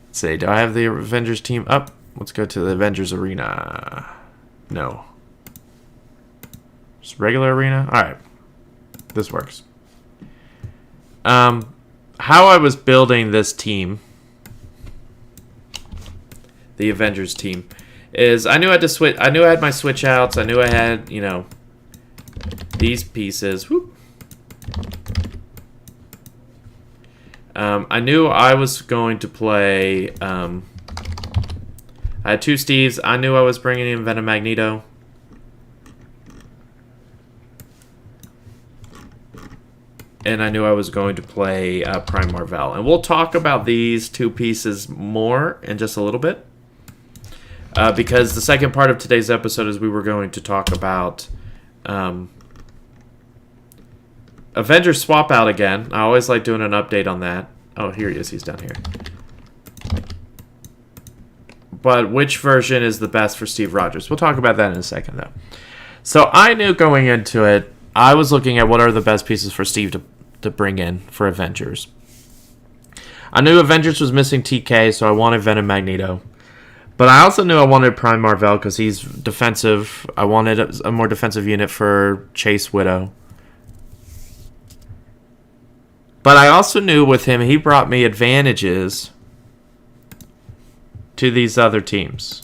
Let's see, do I have the Avengers team up? Let's go to the Avengers Arena. No. Just regular arena? Alright. This works. How I was building this team, the Avengers team, is I knew I had to switch. I knew I had my switch outs. I knew I had, these pieces. Whoop. I knew I was going to play. I had 2 Steves. I knew I was bringing in Venom Magneto. And I knew I was going to play Prime Marvel. And we'll talk about these 2 pieces more in just a little bit. Because the second part of today's episode is we were going to talk about Avengers Swap Out again. I always like doing an update on that. Oh, here he is. He's down here. But which version is the best for Steve Rogers? We'll talk about that in a second, though. So I knew going into it, I was looking at what are the best pieces for Steve to bring in for Avengers. I knew Avengers was missing TK, so I wanted Venom Magneto. But I also knew I wanted Prime Marvel because he's defensive. I wanted a more defensive unit for Chase Widow. But I also knew with him, he brought me advantages to these other teams.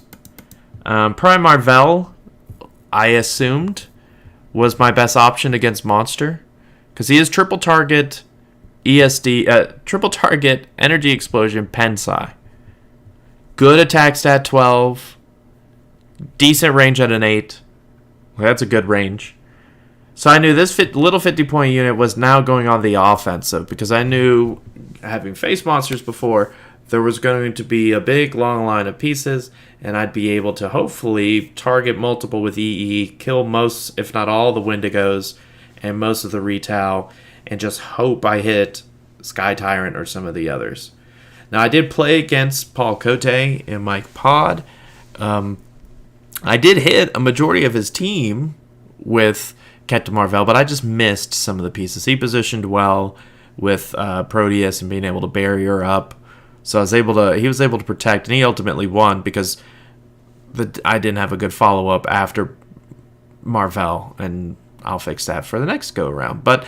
Prime Marvel, I assumed, was my best option against Monster. Because he is triple target, triple target, energy explosion, Pensai. Good attack stat 12. decent range at an 8. That's a good range. So I knew this little 50-point unit was now going on the offensive, because I knew, having faced monsters before, there was going to be a big long line of pieces, and I'd be able to hopefully target multiple with EE, kill most, if not all, the Wendigos and most of the Retail, and just hope I hit Sky Tyrant or some of the others. Now, I did play against Paul Cote and Mike Pod. I did hit a majority of his team with Captain Marvel, but I just missed some of the pieces. He positioned well with Proteus and being able to barrier up. So he was able to protect, and he ultimately won because I didn't have a good follow-up after Marvel, and I'll fix that for the next go-around. But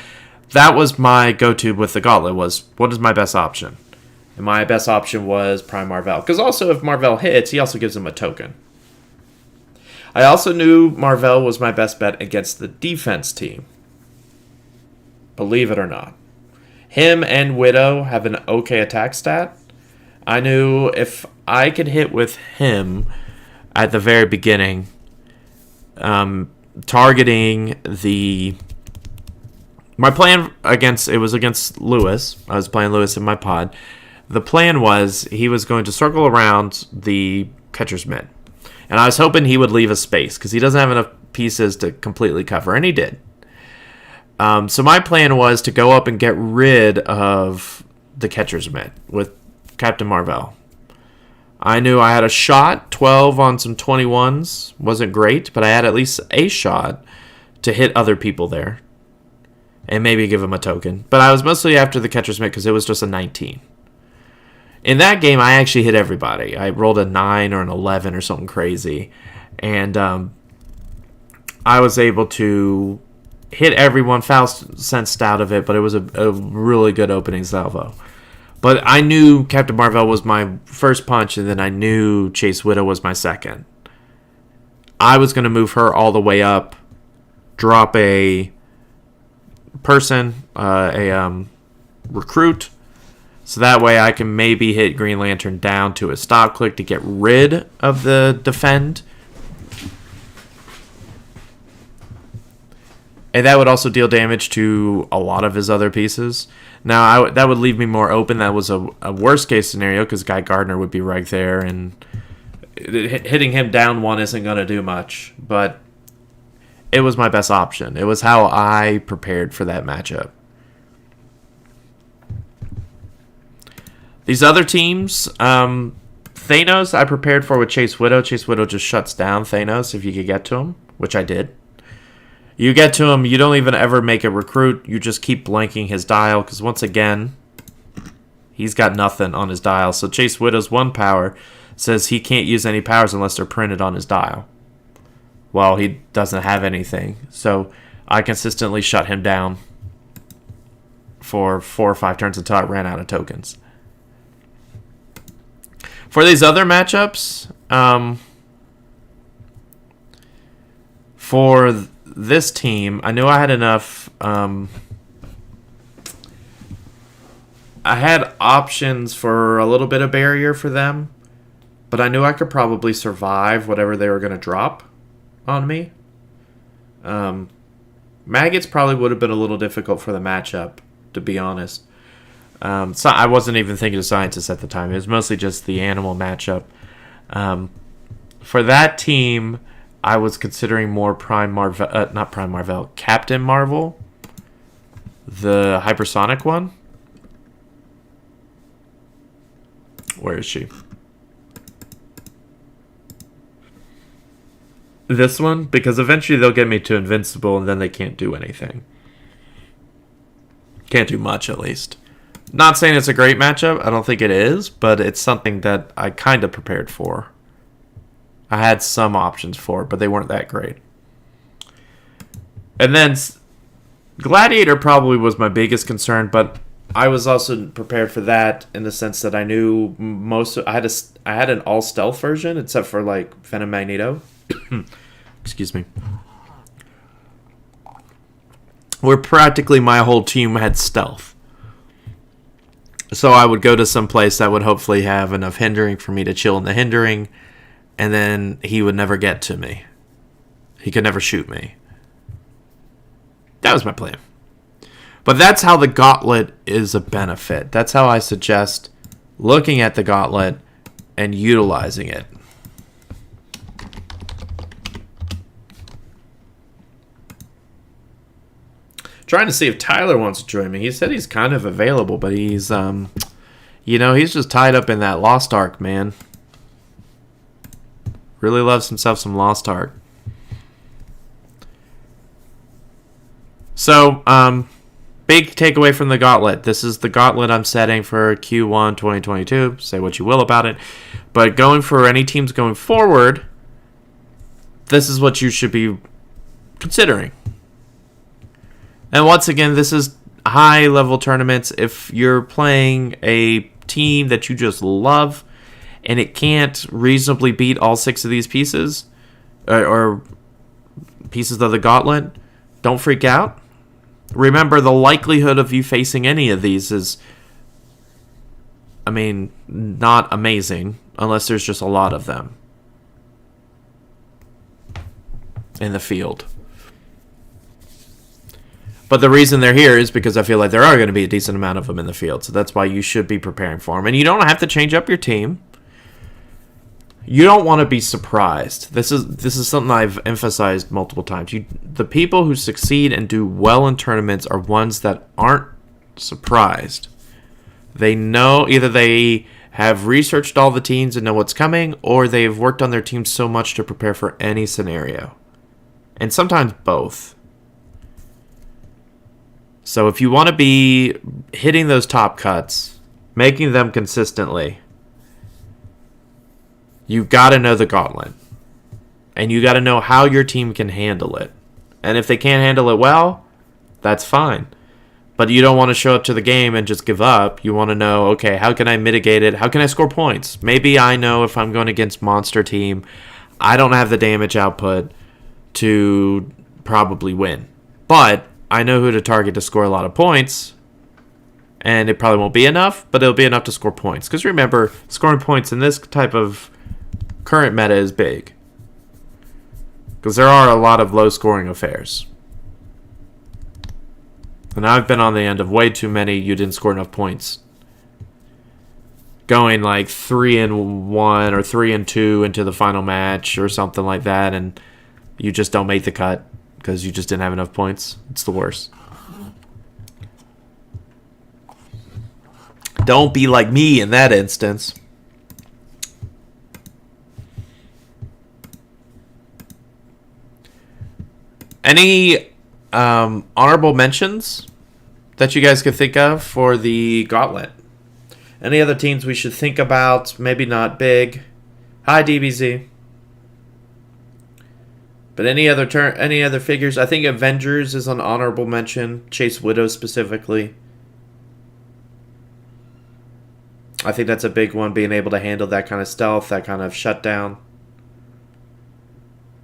that was my go-to with the Gauntlet, was what is my best option? And my best option was Prime Marvel. Because also, if Marvel hits, he also gives him a token. I also knew Marvel was my best bet against the defense team. Believe it or not. Him and Widow have an okay attack stat. I knew if I could hit with him at the very beginning, targeting the... My plan was against Lewis. I was playing Lewis in my pod. The plan was he was going to circle around the catcher's mitt. And I was hoping he would leave a space because he doesn't have enough pieces to completely cover. And he did. So my plan was to go up and get rid of the catcher's mitt with Captain Marvel. I knew I had a shot, 12 on some 21s. Wasn't great, but I had at least a shot to hit other people there. And maybe give him a token. But I was mostly after the catcher's mitt because it was just a 19. In that game, I actually hit everybody. I rolled a 9 or an 11 or something crazy. And I was able to hit everyone, foul sensed out of it, but it was a really good opening salvo. But I knew Captain Marvel was my first punch, and then I knew Chase Widow was my second. I was going to move her all the way up, drop a person, a recruit, so that way I can maybe hit Green Lantern down to a stop click to get rid of the defend. And that would also deal damage to a lot of his other pieces. Now, that would leave me more open. That was a worst case scenario because Guy Gardner would be right there, and hitting him down one isn't going to do much. But it was my best option. It was how I prepared for that matchup. These other teams, Thanos, I prepared for with Chase Widow. Chase Widow just shuts down Thanos if you could get to him, which I did. You get to him, you don't even ever make a recruit. You just keep blanking his dial, because once again, he's got nothing on his dial. So Chase Widow's 1 power says he can't use any powers unless they're printed on his dial. Well, he doesn't have anything. So I consistently shut him down for 4 or 5 turns until I ran out of tokens. For these other matchups, for this team, I knew I had enough. I had options for a little bit of barrier for them, but I knew I could probably survive whatever they were going to drop on me. Maggots probably would have been a little difficult for the matchup, to be honest. So I wasn't even thinking of scientists at the time. It was mostly just the animal matchup. For that team, I was considering more Captain Marvel, the hypersonic one. Where is she? This one, because eventually they'll get me to invincible, and then they can't do anything. Can't do much, at least. Not saying it's a great matchup. I don't think it is, but it's something that I kind of prepared for. I had some options for it, but they weren't that great. And then Gladiator probably was my biggest concern, but I was also prepared for that in the sense that I knew I had an all stealth version except for like Venom Magneto. Excuse me. Where practically my whole team had stealth. So I would go to some place that would hopefully have enough hindering for me to chill in the hindering and then he would never get to me. He could never shoot me. That was my plan. But that's how the Gauntlet is a benefit. That's how I suggest looking at the Gauntlet and utilizing it. Trying to see if Tyler wants to join me. He said he's kind of available, but he's, he's just tied up in that Lost Ark, man. Really loves himself some Lost Ark. So, big takeaway from the Gauntlet. This is the Gauntlet I'm setting for Q1 2022. Say what you will about it. But going for any teams going forward, this is what you should be considering. And once again, this is high-level tournaments. If you're playing a team that you just love and it can't reasonably beat all 6 of these pieces or pieces of the Gauntlet, don't freak out. Remember, the likelihood of you facing any of these is, not amazing unless there's just a lot of them in the field. But the reason they're here is because I feel like there are going to be a decent amount of them in the field. So that's why you should be preparing for them. And you don't have to change up your team. You don't want to be surprised. This is something I've emphasized multiple times. The people who succeed and do well in tournaments are ones that aren't surprised. They know, either they have researched all the teams and know what's coming, or they've worked on their team so much to prepare for any scenario. And sometimes both. So if you want to be hitting those top cuts, making them consistently, you've got to know the Gauntlet. And you got to know how your team can handle it. And if they can't handle it well, that's fine. But you don't want to show up to the game and just give up. You want to know, okay, how can I mitigate it? How can I score points? Maybe I know if I'm going against monster team, I don't have the damage output to probably win. But I know who to target to score a lot of points, and it probably won't be enough, but it'll be enough to score points. Because remember, scoring points in this type of current meta is big. Because there are a lot of low-scoring affairs. And I've been on the end of way too many you didn't score enough points. Going like 3-1 or 3-2 into the final match or something like that, and you just don't make the cut. Because you just didn't have enough points. It's the worst. Don't be like me in that instance. Any honorable mentions that you guys could think of for the Gauntlet? Any other teams we should think about? Maybe not big. Hi, DBZ. But any other figures? I think Avengers is an honorable mention. Chase Widow specifically. I think that's a big one, being able to handle that kind of stealth, that kind of shutdown.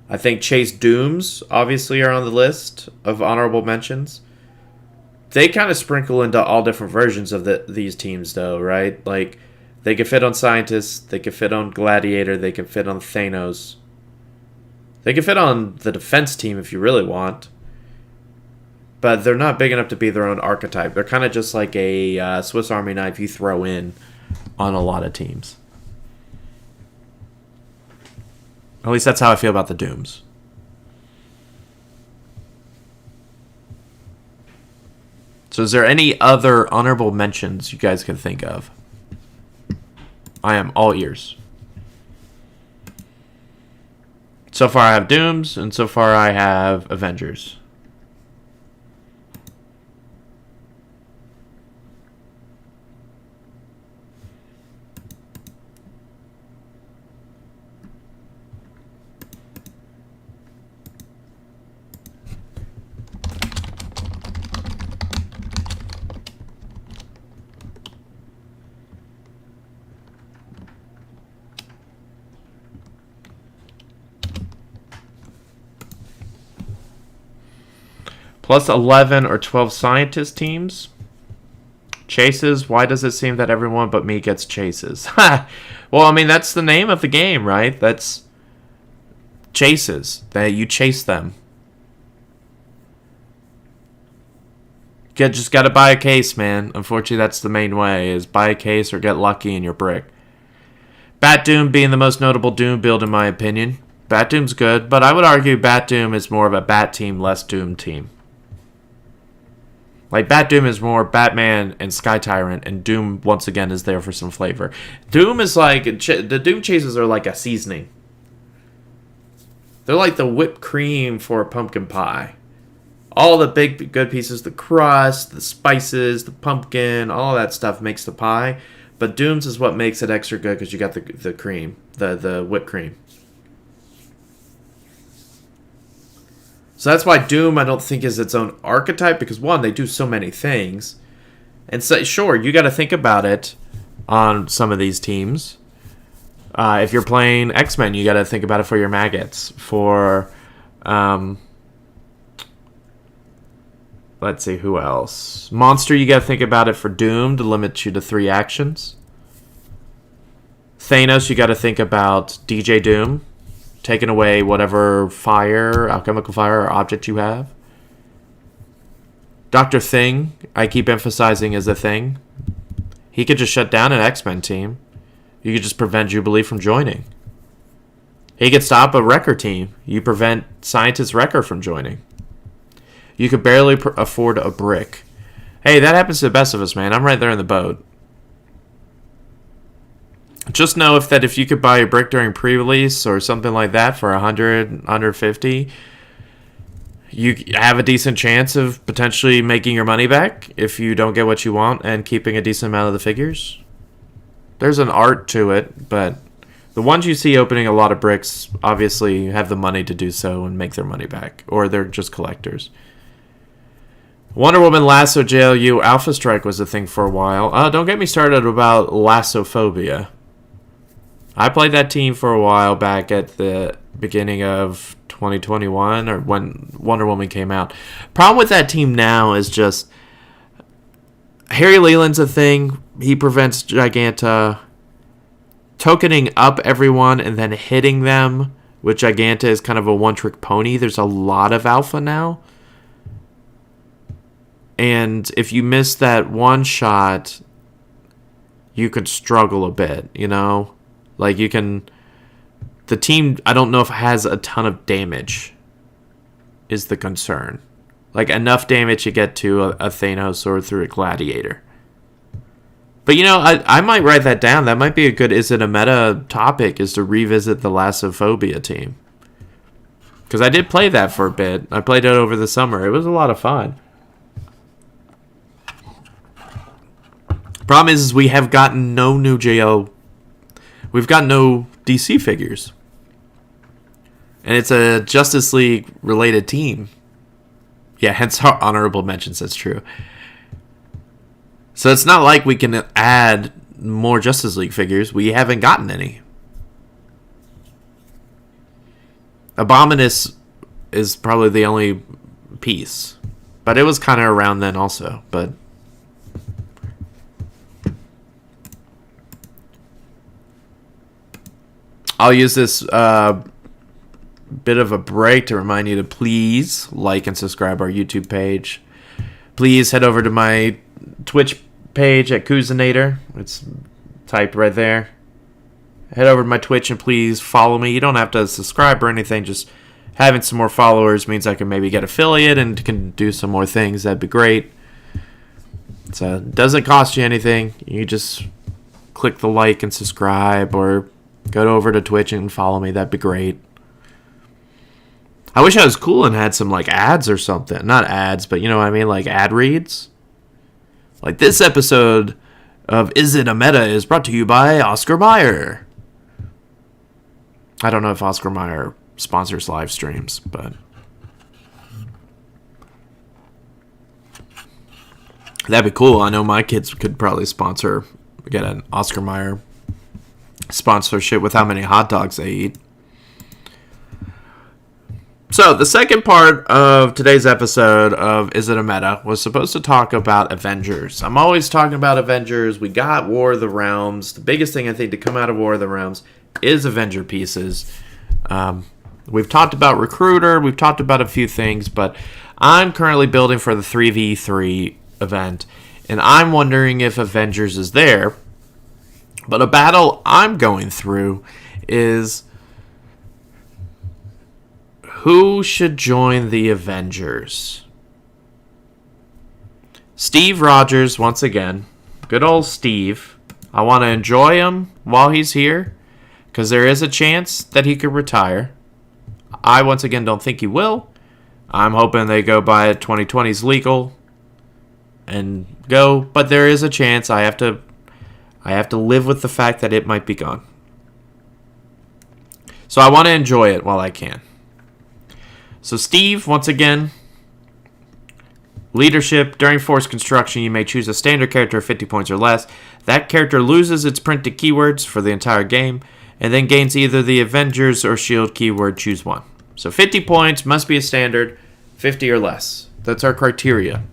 I think Chase Dooms obviously are on the list of honorable mentions. They kind of sprinkle into all different versions of these teams, though, right? Like, they can fit on Scientists, they can fit on Gladiator, they can fit on Thanos. They can fit on the defense team if you really want. But they're not big enough to be their own archetype. They're kind of just like a Swiss Army knife you throw in on a lot of teams. At least that's how I feel about the Dooms. So is there any other honorable mentions you guys can think of? I am all ears. So far I have Dooms, and so far I have Avengers. Plus 11 or 12 scientist teams. Chases. Why does it seem that everyone but me gets chases? Well, I mean, that's the name of the game, right? That's chases. That you chase them. Just gotta buy a case, man. Unfortunately, that's the main way, is buy a case or get lucky in your brick. Bat Doom being the most notable Doom build in my opinion. Bat Doom's good, but I would argue Bat Doom is more of a Bat team, less Doom team. Like, Bat Doom is more Batman and Sky Tyrant, and Doom, once again, is there for some flavor. Doom is like, the Doom chases are like a seasoning. They're like the whipped cream for a pumpkin pie. All the big, good pieces, the crust, the spices, the pumpkin, all that stuff makes the pie. But Doom's is what makes it extra good because you got the cream, the whipped cream. So that's why Doom, I don't think, is its own archetype, because one, they do so many things. And so, sure, you got to think about it on some of these teams. If you're playing X-Men, you got to think about it for your maggots. For, let's see, who else? Monster, you got to think about it for Doom to limit you to 3 actions. Thanos, you got to think about DJ Doom, taking away whatever fire, alchemical fire, or object you have. Dr. Thing, I keep emphasizing as a thing. He could just shut down an X-Men team. You could just prevent Jubilee from joining. He could stop a Wrecker team. You prevent Scientist Wrecker from joining. You could barely afford a brick. Hey, that happens to the best of us, man. I'm right there in the boat. Just know if you could buy a brick during pre-release or something like that for 100, 150, you have a decent chance of potentially making your money back if you don't get what you want and keeping a decent amount of the figures. There's an art to it, but the ones you see opening a lot of bricks obviously have the money to do so and make their money back, or they're just collectors. Wonder Woman Lasso JLU Alpha Strike was a thing for a while. Don't get me started about Lassophobia. I played that team for a while back at the beginning of 2021, or when Wonder Woman came out. Problem with that team now is just Harry Leland's a thing. He prevents Giganta tokening up everyone and then hitting them, which Giganta is kind of a one-trick pony. There's a lot of alpha now. And if you miss that one shot, you could struggle a bit, you know? Like, you can... The team, I don't know if it has a ton of damage, is the concern. Like, enough damage to get to a Thanos or through a Gladiator. But, you know, I might write that down. That might be a good Is It a Meta topic, is to revisit the Lassophobia team. Because I did play that for a bit. I played it over the summer. It was a lot of fun. Problem is we have gotten no new JL. We've got no DC figures. And it's a Justice League related team. Yeah, hence our honorable mentions, that's true. So it's not like we can add more Justice League figures. We haven't gotten any. Abominus is probably the only piece. But it was kind of around then also. But I'll use this bit of a break to remind you to please like and subscribe our YouTube page. Please head over to my Twitch page at Kuzinator. It's typed right there. Head over to my Twitch and please follow me. You don't have to subscribe or anything. Just having some more followers means I can maybe get affiliate and can do some more things. That'd be great. So it doesn't cost you anything. You just click the like and subscribe, or go over to Twitch and follow me. That'd be great. I wish I was cool and had some like ads or something. Not ads, but you know what I mean? Like ad reads. Like this episode of Is It a Meta is brought to you by Oscar Mayer. I don't know if Oscar Mayer sponsors live streams, but that'd be cool. I know my kids could probably get an Oscar Mayer sponsorship with how many hot dogs they eat. So, the second part of today's episode of Is It a Meta was supposed to talk about Avengers. I'm always talking about Avengers. We got War of the Realms. The biggest thing I think to come out of War of the Realms is Avenger pieces. We've talked about Recruiter. We've talked about a few things, but I'm currently building for the 3v3 event, and I'm wondering if Avengers is there. But a battle I'm going through is who should join the Avengers? Steve Rogers, once again. Good old Steve. I want to enjoy him while he's here, because there is a chance that he could retire. I, once again, don't think he will. I'm hoping they go by 2020's legal and go, but there is a chance. I have to live with the fact that it might be gone. So I want to enjoy it while I can. So Steve, once again, leadership. During force construction, you may choose a standard character of 50 points or less. That character loses its printed keywords for the entire game, and then gains either the Avengers or Shield keyword. Choose one. So 50 points, must be a standard, 50 or less. That's our criteria.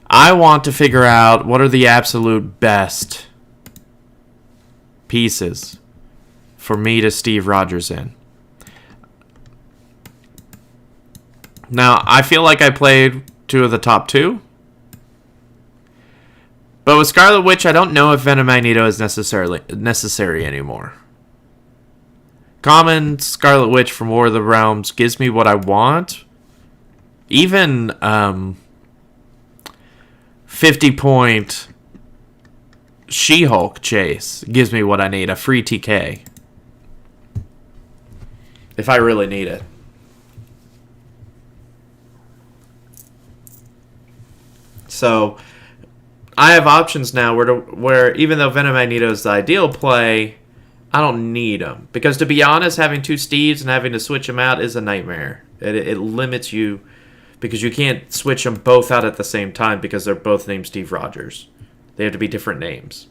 I want to figure out what are the absolute best pieces for me to Steve Rogers in. Now, I feel like I played two of the top two. But with Scarlet Witch, I don't know if Venom Magneto is necessary anymore. Common Scarlet Witch from War of the Realms gives me what I want. Even 50-point She-Hulk chase gives me what I need. A free TK. If I really need it. So I have options now where even though Venom Magneto is the ideal play, I don't need them. Because to be honest, having two Steves and having to switch them out is a nightmare. It limits you because you can't switch them both out at the same time because they're both named Steve Rogers. They have to be different names.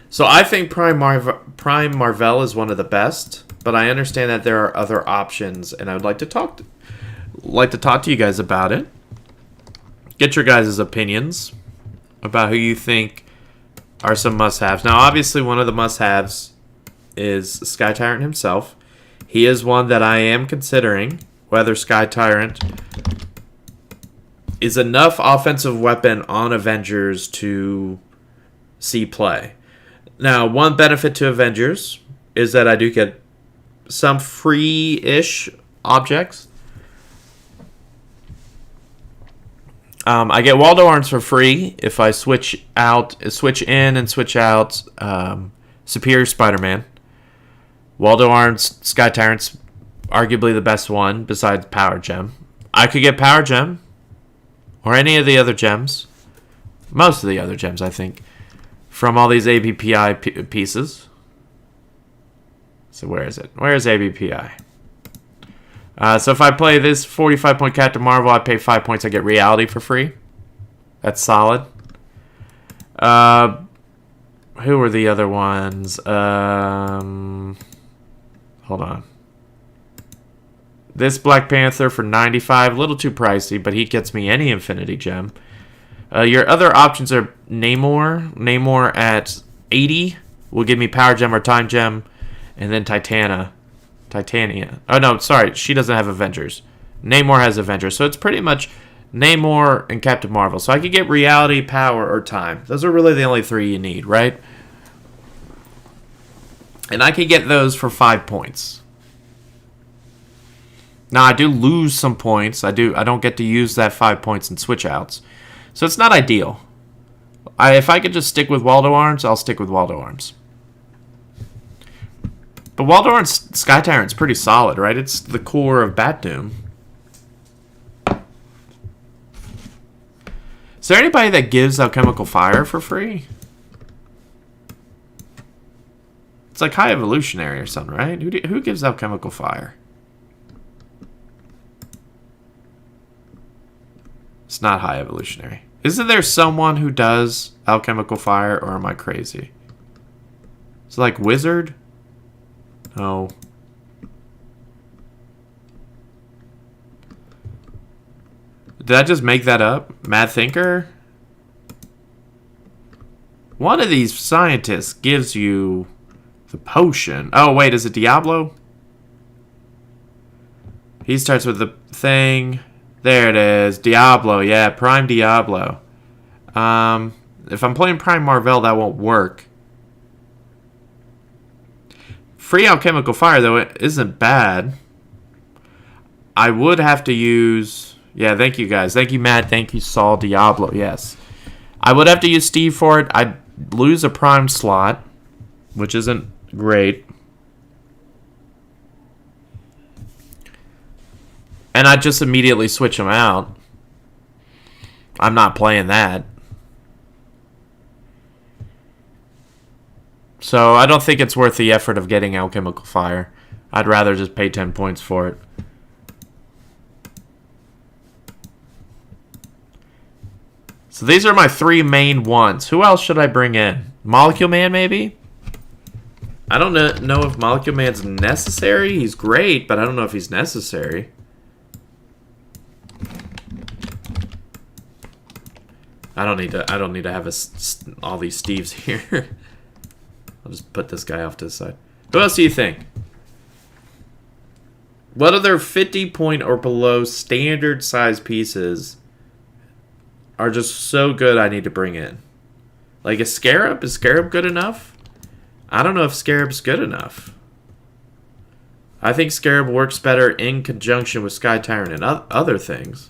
So I think Prime Marvel is one of the best, but I understand that there are other options, and I would like to talk to you guys about it. Get your guys' opinions about who you think are some must-haves. Now, obviously, one of the must-haves is Sky Tyrant himself. He is one that I am considering whether Sky Tyrant is enough offensive weapon on Avengers to see play. Now, one benefit to Avengers is that I do get some free-ish objects. I get Waldo Arms for free if I switch in and switch out Superior Spider-Man. Waldo Arms, Sky Tyrant's arguably the best one besides Power Gem. I could get Power Gem or any of the other gems. Most of the other gems, I think, from all these ABPI pieces. So where is it? Where is ABPI? So if I play this 45-point Captain Marvel, I pay 5 points. I get Reality for free. That's solid. Who are the other ones? Hold on. This Black Panther for 95, a little too pricey, but he gets me any Infinity Gem. Your other options are Namor. Namor at 80 will give me Power Gem or Time Gem, and then Titania. Oh, no, sorry. She doesn't have Avengers. Namor has Avengers. So it's pretty much Namor and Captain Marvel. So I could get Reality, Power, or Time. Those are really the only three you need, right? And I could get those for 5 points. Now, I do lose some points. I don't get to use that 5 points in switch outs. So it's not ideal. If I could just stick with Waldo Arms, I'll stick with Waldo Arms. But Waldo Arms Sky Tyrant's pretty solid, right? It's the core of Bat Doom. Is there anybody that gives Alchemical Fire for free? It's like High Evolutionary or something, right? Who gives Alchemical Fire? It's not High Evolutionary. Isn't there someone who does Alchemical Fire, or am I crazy? It's like Wizard? No. Did I just make that up? Mad Thinker? One of these scientists gives you the potion. Oh, wait, is it Diablo? He starts with the thing. There it is. Diablo. Yeah, Prime Diablo. If I'm playing Prime Marvel, that won't work. Free Alchemical Fire, though, it isn't bad. I would have to use... Yeah, thank you, guys. Thank you, Matt. Thank you, Saul. Diablo, yes. I would have to use Steve for it. I'd lose a Prime slot, which isn't great. And I'd just immediately switch him out. I'm not playing that. So I don't think it's worth the effort of getting Alchemical Fire. I'd rather just pay 10 points for it. So these are my 3 main ones. Who else should I bring in? Molecule Man, maybe? I don't know if Molecule Man's necessary. He's great, but I don't know if he's necessary. I don't need to have all these Steves here. I'll just put this guy off to the side. Who else do you think? What other 50-point or below standard size pieces are just so good I need to bring in? Like a Scarab? Is Scarab good enough? I don't know if Scarab's good enough. I think Scarab works better in conjunction with Sky Tyrant and other things.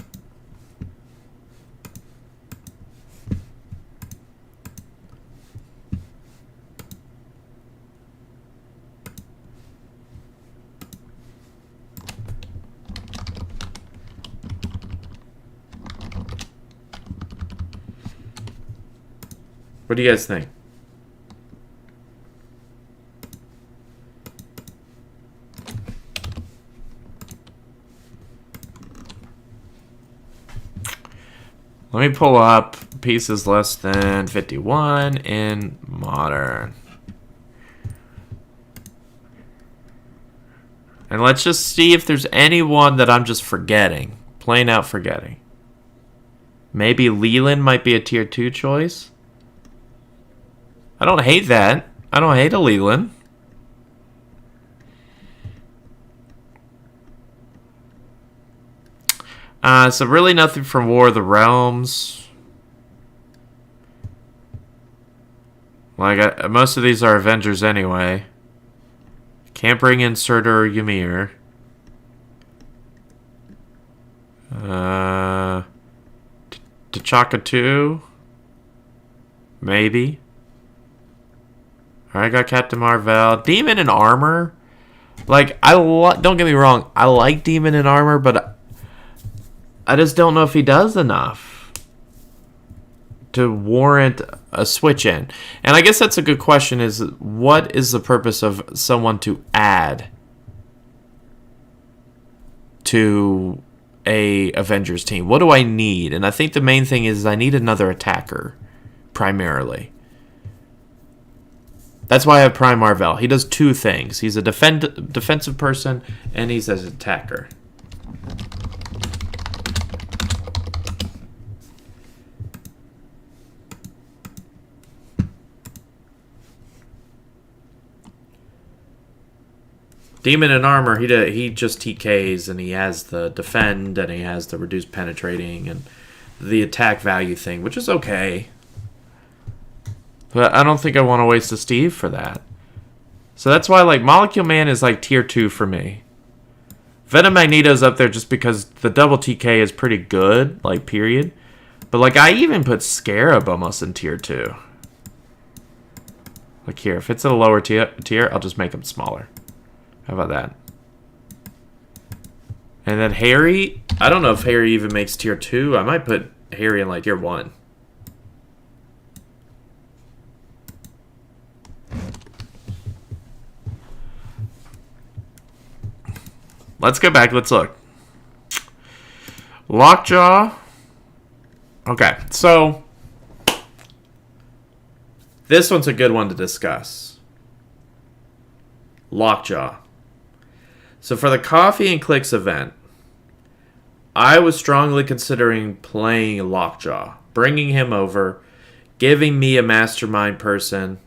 What do you guys think? Let me pull up pieces less than 51 in Modern. And let's just see if there's anyone that I'm just forgetting. Plain out forgetting. Maybe Leland might be a tier 2 choice. I don't hate that. I don't hate a Leland. So really nothing from War of the Realms. Like, most of these are Avengers anyway. Can't bring in Surtur or Ymir. T'Chaka 2? Maybe. Alright, got Captain Marvel. Demon in Armor. Like, don't get me wrong. I like Demon in Armor, but I just don't know if he does enough to warrant a switch in. And I guess that's a good question, is what is the purpose of someone to add to a Avengers team? What do I need? And I think the main thing is I need another attacker, primarily. That's why I have Prime Marvel. He does 2 things. He's a defensive person, and he's an attacker. Demon in Armor, he just TKs, and he has the defend, and he has the reduced penetrating, and the attack value thing, which is okay. But I don't think I want to waste a Steve for that. So that's why, like, Molecule Man is like tier 2 for me. Venom Magneto's up there just because the double TK is pretty good, like, period. But, like, I even put Scarab almost in tier 2. Like, here, if it's at a lower tier, I'll just make him smaller. How about that? And then Harry, I don't know if Harry even makes tier 2. I might put Harry in, like, tier 1. Let's go back. Let's look. Lockjaw. Okay, so this one's a good one to discuss. Lockjaw. So for the Coffee and Clicks event, I was strongly considering playing Lockjaw, bringing him over, giving me a mastermind person.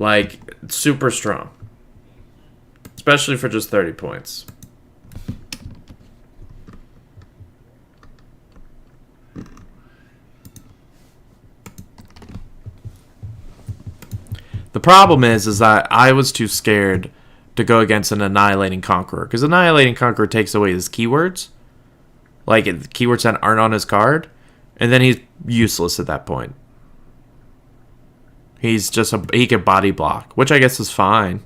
Like, super strong. Especially for just 30 points. The problem is I was too scared to go against an Annihilating Conqueror. Because Annihilating Conqueror takes away his keywords. Like, keywords that aren't on his card. And then he's useless at that point. He's just he can body block. Which I guess is fine.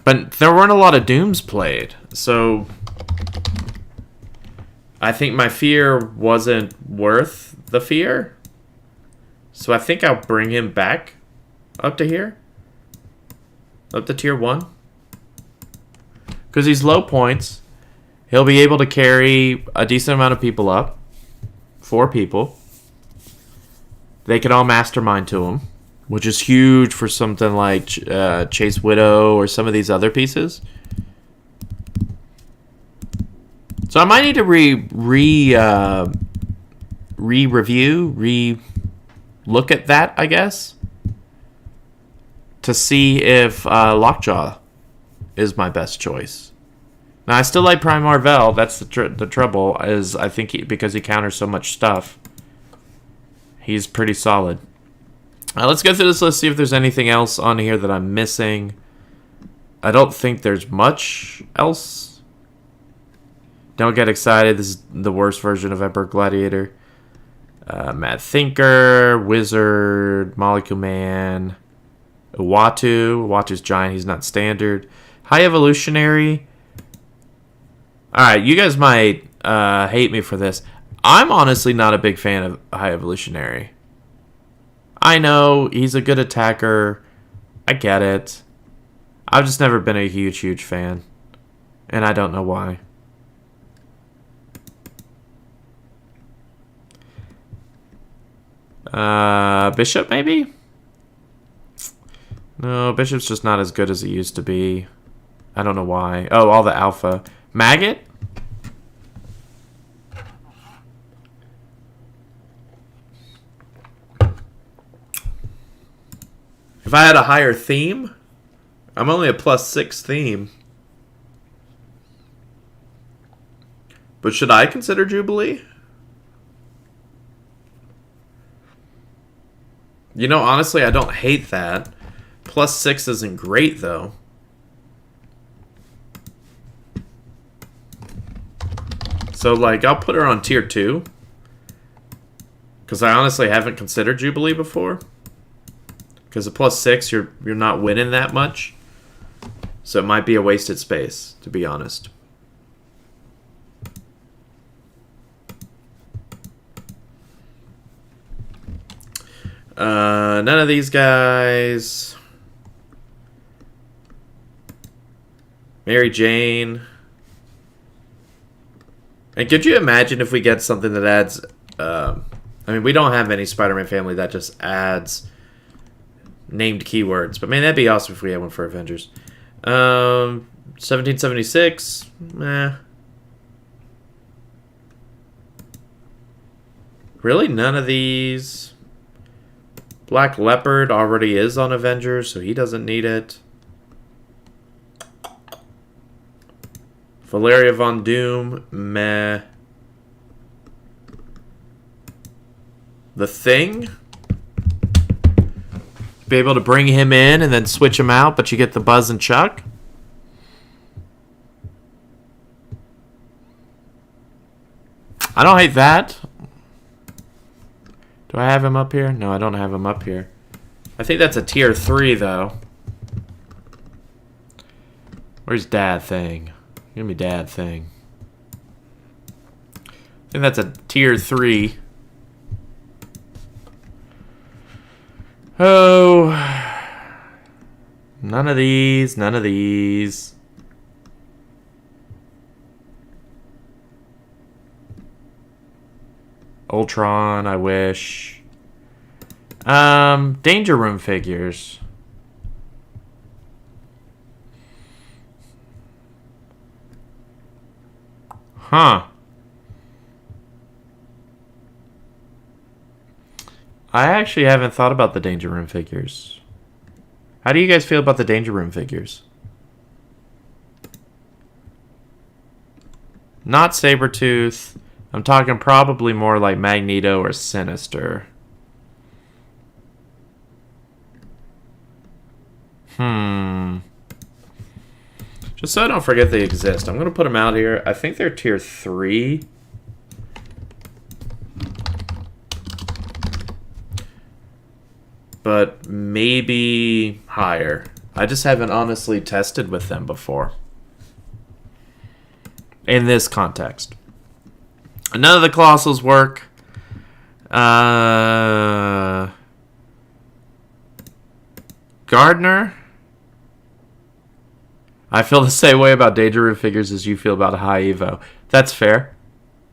But there weren't a lot of Dooms played. So I think my fear wasn't worth the fear. So I think I'll bring him back up to here. Up to tier 1. Because he's low points. He'll be able to carry a decent amount of people up. 4 people. They can all mastermind to him. Which is huge for something like Chase Widow or some of these other pieces. So I might need to look at that, I guess. To see if Lockjaw is my best choice. Now, I still like Prime Marvel. That's the trouble, is I think because he counters so much stuff, he's pretty solid. Let's go through this list, see if there's anything else on here that I'm missing. I don't think there's much else. Don't get excited. This is the worst version of Emperor Gladiator. Mad Thinker, Wizard, Molecule Man, Uatu. Uatu's giant. He's not standard. High Evolutionary. Alright, you guys might hate me for this. I'm honestly not a big fan of High Evolutionary. I know, he's a good attacker. I get it. I've just never been a huge fan. And I don't know why. Bishop, maybe? No, Bishop's just not as good as he used to be. I don't know why. Oh, all the alpha. Maggot? If I had a higher theme, I'm only a +6 theme. But should I consider Jubilee? You know, honestly, I don't hate that. +6 isn't great, though. So, like, I'll put her on tier 2. Because I honestly haven't considered Jubilee before. Because a +6, you're not winning that much. So it might be a wasted space, to be honest. None of these guys. Mary Jane. And could you imagine if we get something that adds... I mean, we don't have any Spider-Man family that just adds named keywords. But, man, that'd be awesome if we had one for Avengers. 1776. Meh. Really? None of these... Black Leopard already is on Avengers, so he doesn't need it. Valeria Von Doom, meh. The Thing? Be able to bring him in and then switch him out, but you get the Buzz and Chuck? I don't hate that. Do I have him up here? No, I don't have him up here. I think that's a tier 3, though. Where's Dad Thing? Give me Dad Thing. I think that's a tier 3. Oh. None of these. None of these. Ultron, I wish. Danger Room figures. Huh. I actually haven't thought about the Danger Room figures. How do you guys feel about the Danger Room figures? Not Sabretooth. I'm talking probably more like Magneto or Sinister. Just so I don't forget they exist, I'm going to put them out here. I think they're tier 3. But maybe higher. I just haven't honestly tested with them before. In this context. None of the Colossals work. Gardner. I feel the same way about Danger Room figures as you feel about a High Evo. That's fair.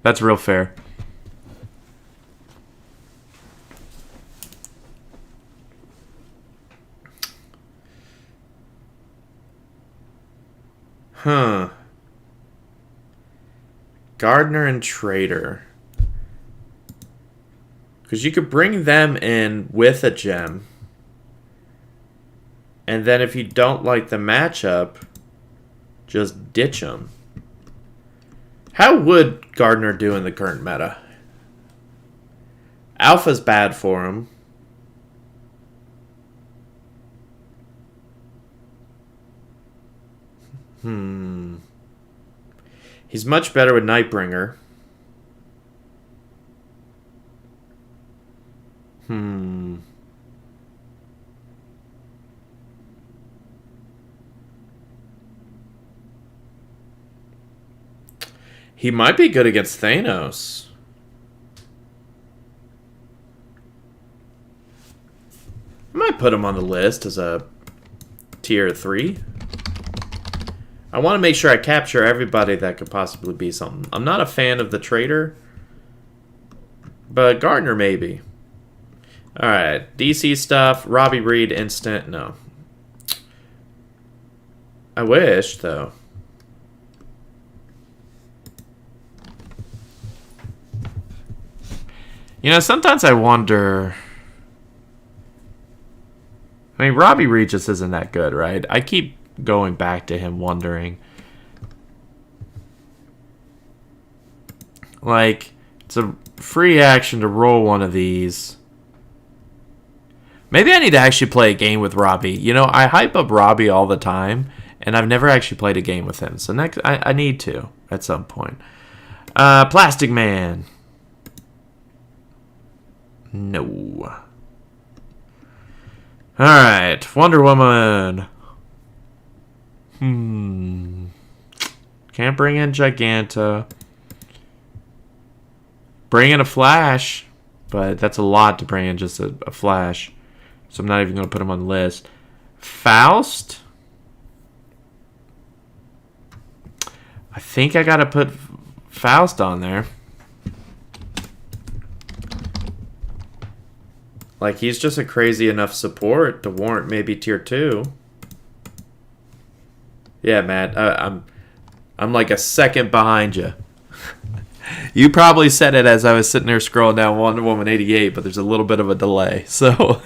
That's real fair. Huh. Gardner and Trader. Because you could bring them in with a gem. And then if you don't like the matchup, just ditch them. How would Gardner do in the current meta? Alpha's bad for him. He's much better with Nightbringer. He might be good against Thanos. I might put him on the list as a tier 3. I want to make sure I capture everybody that could possibly be something. I'm not a fan of the Trader, but Gardner maybe. Alright, DC stuff. Robbie Reed instant. No. I wish, though. You know, sometimes I wonder... I mean, Robbie Reed just isn't that good, right? I keep going back to him wondering. Like, it's a free action to roll one of these. Maybe I need to actually play a game with Robbie. You know, I hype up Robbie all the time, and I've never actually played a game with him. So next, I need to at some point. Plastic Man. No. Alright, Wonder Woman. Can't bring in Giganta. Bring in a Flash, but that's a lot to bring in just a Flash. So I'm not even going to put him on the list. Faust? I think I got to put Faust on there. Like, he's just a crazy enough support to warrant maybe tier 2. Yeah, Matt, I'm like a second behind you. You probably said it as I was sitting there scrolling down Wonder Woman 88, but there's a little bit of a delay. So,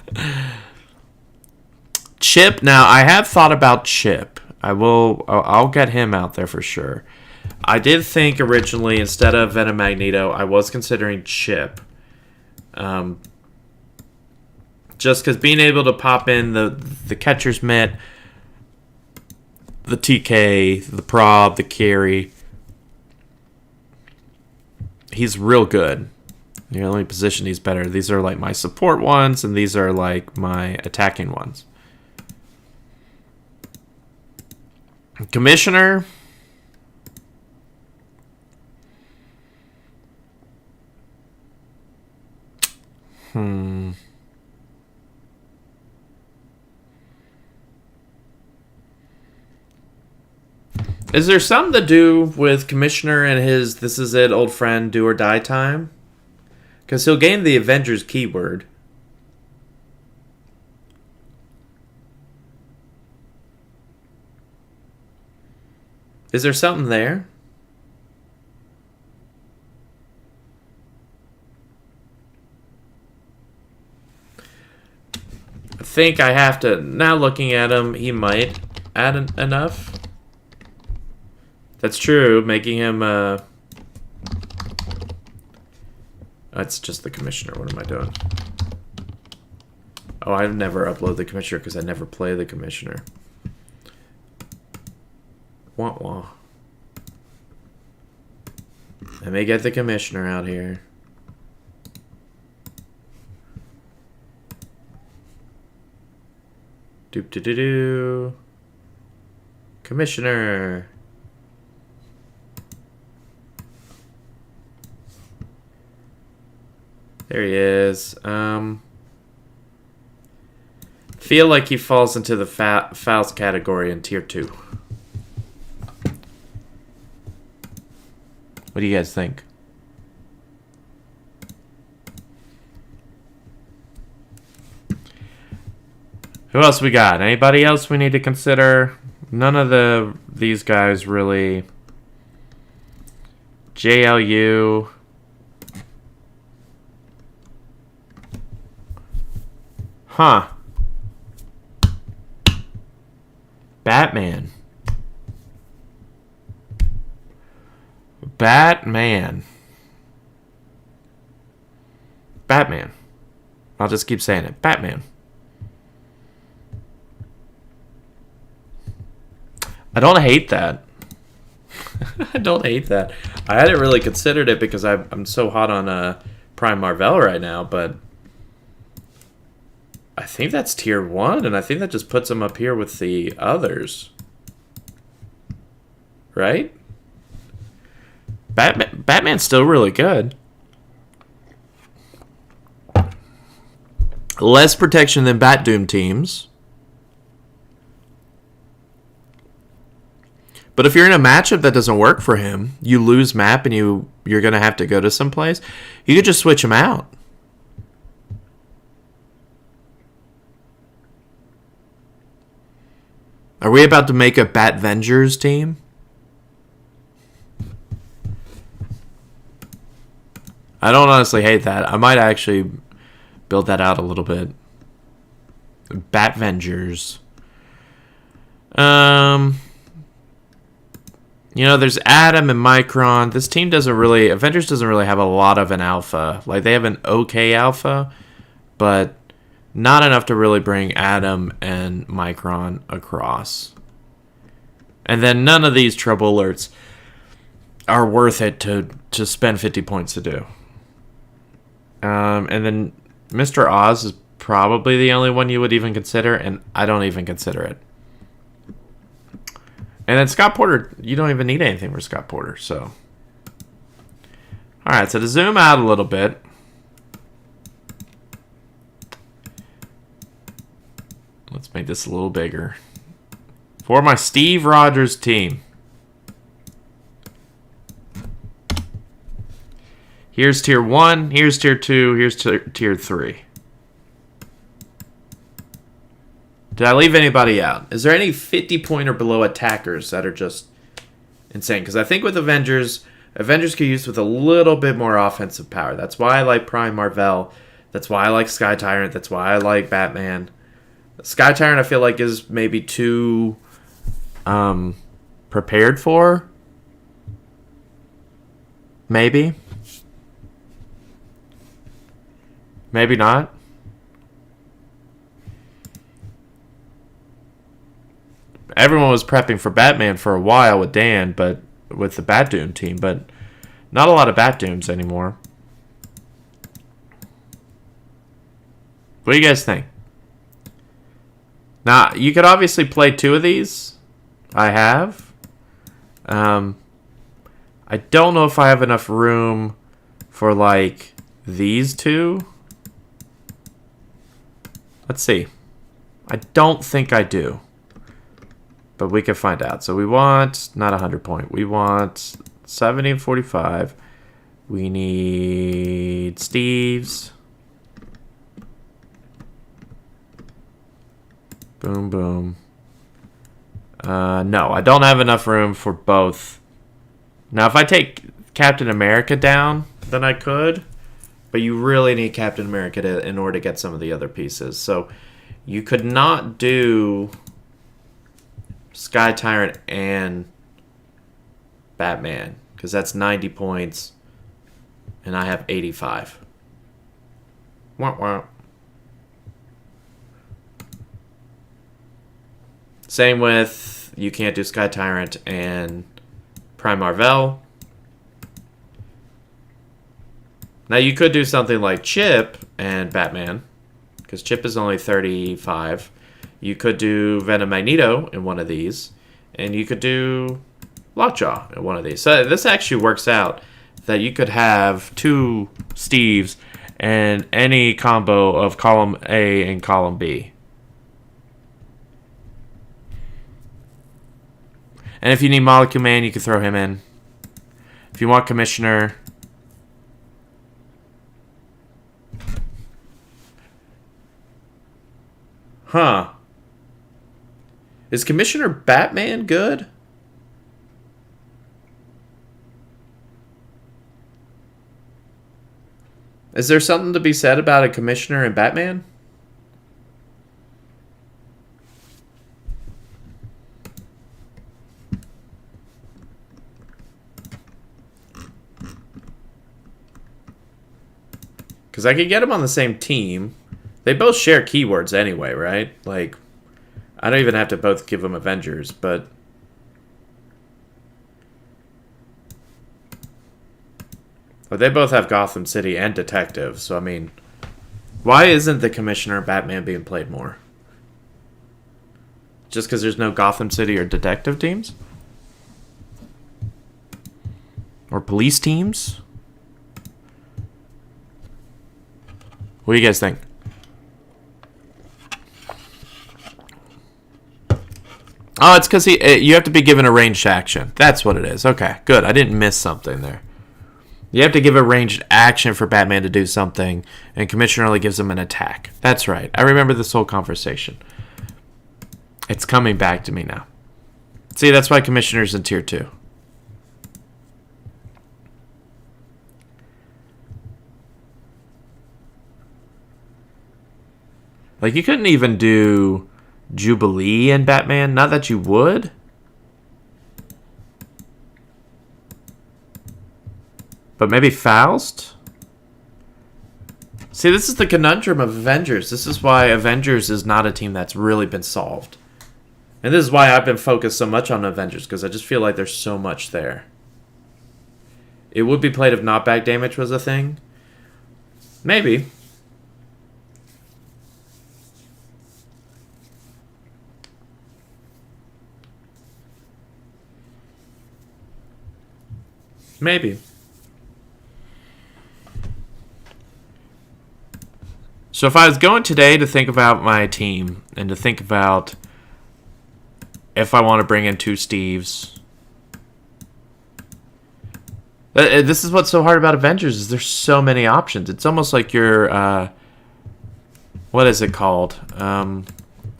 Chip. Now, I have thought about Chip. I'll get him out there for sure. I did think originally, instead of Venom Magneto, I was considering Chip. Just because being able to pop in the catcher's mitt, the TK, the prob, the carry, he's real good. The only position he's better. These are like my support ones, and these are like my attacking ones. Commissioner. Is there something to do with Commissioner and his "this is it, old friend, do or die" time? Because he'll gain the Avengers keyword. Is there something there? think I have to... Now looking at him, he might add enough. That's true, making him... That's just the commissioner. What am I doing? Oh, I've never uploaded the commissioner because I never play the commissioner. Wah wah. Let me get the commissioner out here. Doop doo doo doo. Commissioner. There he is. Feel like he falls into the fouls category in tier 2. What do you guys think? Who else we got? Anybody else we need to consider? None of these guys really. JLU. Huh. Batman. Batman. Batman. I'll just keep saying it. Batman. I don't hate that. I don't hate that. I hadn't really considered it because I'm so hot on Prime Marvel right now, but I think that's tier 1, and I think that just puts him up here with the others. Right? Batman's still really good. Less protection than Bat Doom teams. But if you're in a matchup that doesn't work for him, you lose map and you're going to have to go to someplace, you could just switch him out. Are we about to make a Bat-Vengers team? I don't honestly hate that. I might actually build that out a little bit. Bat-Vengers. You know, there's Adam and Micron. This team doesn't really... Avengers doesn't really have a lot of an alpha. Like, they have an okay alpha, but not enough to really bring Adam and Micron across. And then none of these trouble alerts are worth it to spend 50 points to do. And then Mr. Oz is probably the only one you would even consider, and I don't even consider it. And then Scott Porter, you don't even need anything for Scott Porter, so. Alright, so to zoom out a little bit. Let's make this a little bigger. For my Steve Rogers team. Here's tier 1, here's tier 2, here's tier 3. Did I leave anybody out? Is there any 50 point or below attackers that are just insane? Because I think with Avengers could use with a little bit more offensive power. That's why I like Prime Marvel. That's why I like Sky Tyrant. That's why I like Batman. Sky Tyrant I feel like is maybe too prepared for. Maybe. Maybe not. Everyone was prepping for Batman for a while with Dan, but with the Bat Doom team, but not a lot of Bat Dooms anymore. What do you guys think? Now, you could obviously play 2 of these. I have. I don't know if I have enough room for, like, these 2. Let's see. I don't think I do. But we can find out. So we want, not 100 point. We want 70 and 45. We need Steve's. Boom, boom. No, I don't have enough room for both. Now, if I take Captain America down, then I could. But you really need Captain America in order to get some of the other pieces. So You could not do Sky Tyrant and Batman, because that's 90 points, and I have 85. Wah, wah. Same with, you can't do Sky Tyrant and Prime Marvel. Now you could do something like Chip and Batman, because Chip is only 35. You could do Venom Magneto in one of these, and you could do Lockjaw in one of these. So this actually works out that you could have 2 Steves and any combo of column A and column B. And if you need Molecule Man, you can throw him in. If you want Commissioner... Huh. Is Commissioner Batman good? Is there something to be said about a Commissioner and Batman? Because I could get them on the same team. They both share keywords anyway, right? Like, I don't even have to both give them Avengers, but... But they both have Gotham City and Detective, so I mean... Why isn't the Commissioner and Batman being played more? Just because there's no Gotham City or Detective teams? Or police teams? What do you guys think? Oh, it's because you have to be given a ranged action. That's what it is. Okay, good. I didn't miss something there. You have to give a ranged action for Batman to do something, and Commissioner only gives him an attack. That's right. I remember this whole conversation. It's coming back to me now. See, that's why Commissioner's in Tier 2. Like, you couldn't even do Jubilee and Batman. Not that you would. But maybe Faust? See, this is the conundrum of Avengers. This is why Avengers is not a team that's really been solved. And this is why I've been focused so much on Avengers, because I just feel like there's so much there. It would be played if knockback damage was a thing. Maybe. Maybe. So if I was going today to think about my team and to think about if I want to bring in 2 Steves. This is what's so hard about Avengers is there's so many options. It's almost like you're, what is it called?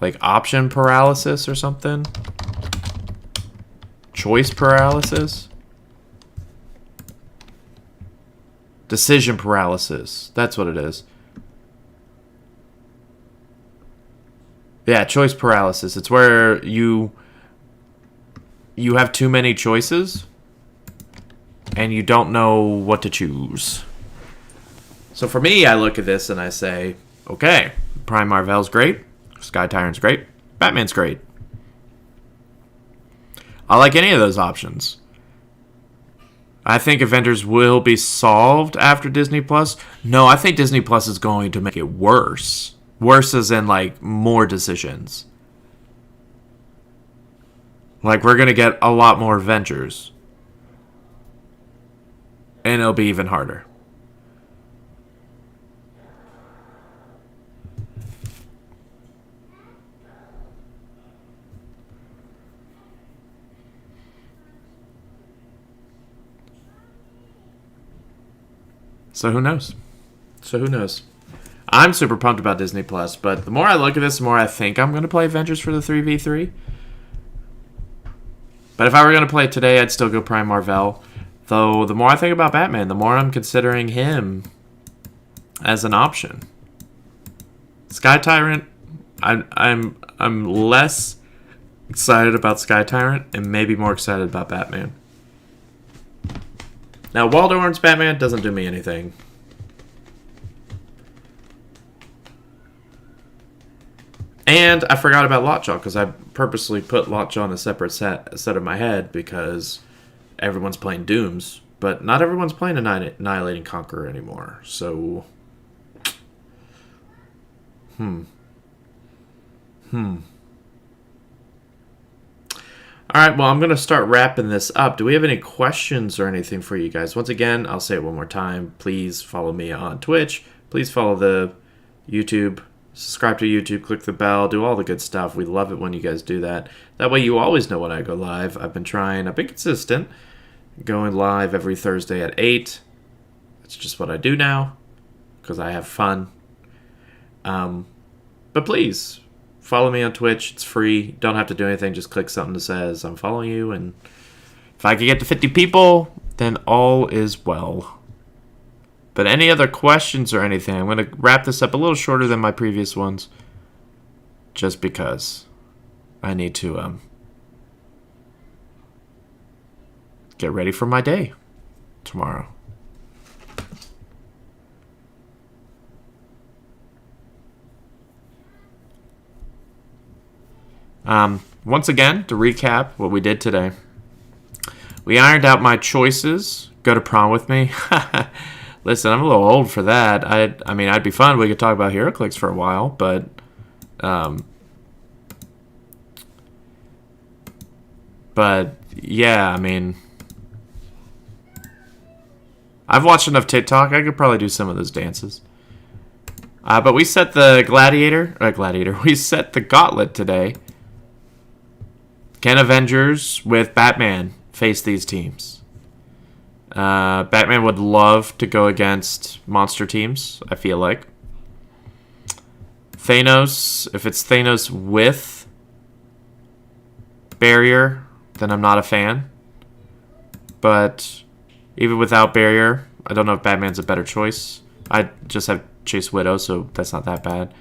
Like option paralysis or something? Choice paralysis? Decision paralysis. That's what it is. Yeah, choice paralysis. It's where you have too many choices and you don't know what to choose. So for me, I look at this and I say, okay, Prime Marvel's great, Sky Tyrant's great, Batman's great. I like any of those options. I think Avengers will be solved after Disney Plus. No, I think Disney Plus is going to make it worse. Worse as in, like, more decisions. Like, we're going to get a lot more Avengers. And it'll be even harder. So who knows? I'm super pumped about Disney Plus, but the more I look at this, the more I think I'm going to play Avengers for the 3v3. But if I were going to play it today, I'd still go Prime Marvel. Though the more I think about Batman, the more I'm considering him as an option. Sky Tyrant, I'm less excited about Sky Tyrant and maybe more excited about Batman. Now, Waldo Orange Batman doesn't do me anything. And I forgot about Lockjaw because I purposely put Lockjaw in a separate set of my head because everyone's playing Dooms, but not everyone's playing Annihilating Conqueror anymore. So, Alright, well, I'm going to start wrapping this up. Do we have any questions or anything for you guys? Once again, I'll say it one more time. Please follow me on Twitch. Please follow the YouTube. Subscribe to YouTube. Click the bell. Do all the good stuff. We love it when you guys do that. That way you always know when I go live. I've been consistent. Going live every Thursday at 8. That's just what I do now. Because I have fun. But please, follow me on Twitch. It's free. Don't have to do anything. Just click something that says I'm following you. And if I can get to 50 people, then all is well. But any other questions or anything, I'm going to wrap this up a little shorter than my previous ones. Just because I need to get ready for my day tomorrow. Once again, to recap what we did today. We ironed out my choices. Go to prom with me. Listen, I'm a little old for that. I mean, I'd be fun. We could talk about HeroClix for a while, but yeah, I mean, I've watched enough TikTok. I could probably do some of those dances. But we set the Gladiator. We set the Gauntlet today. Can Avengers with Batman face these teams? Batman would love to go against monster teams, I feel like. Thanos, if it's Thanos with Barrier, then I'm not a fan. But even without Barrier, I don't know if Batman's a better choice. I just have Chase Widow, so that's not that bad.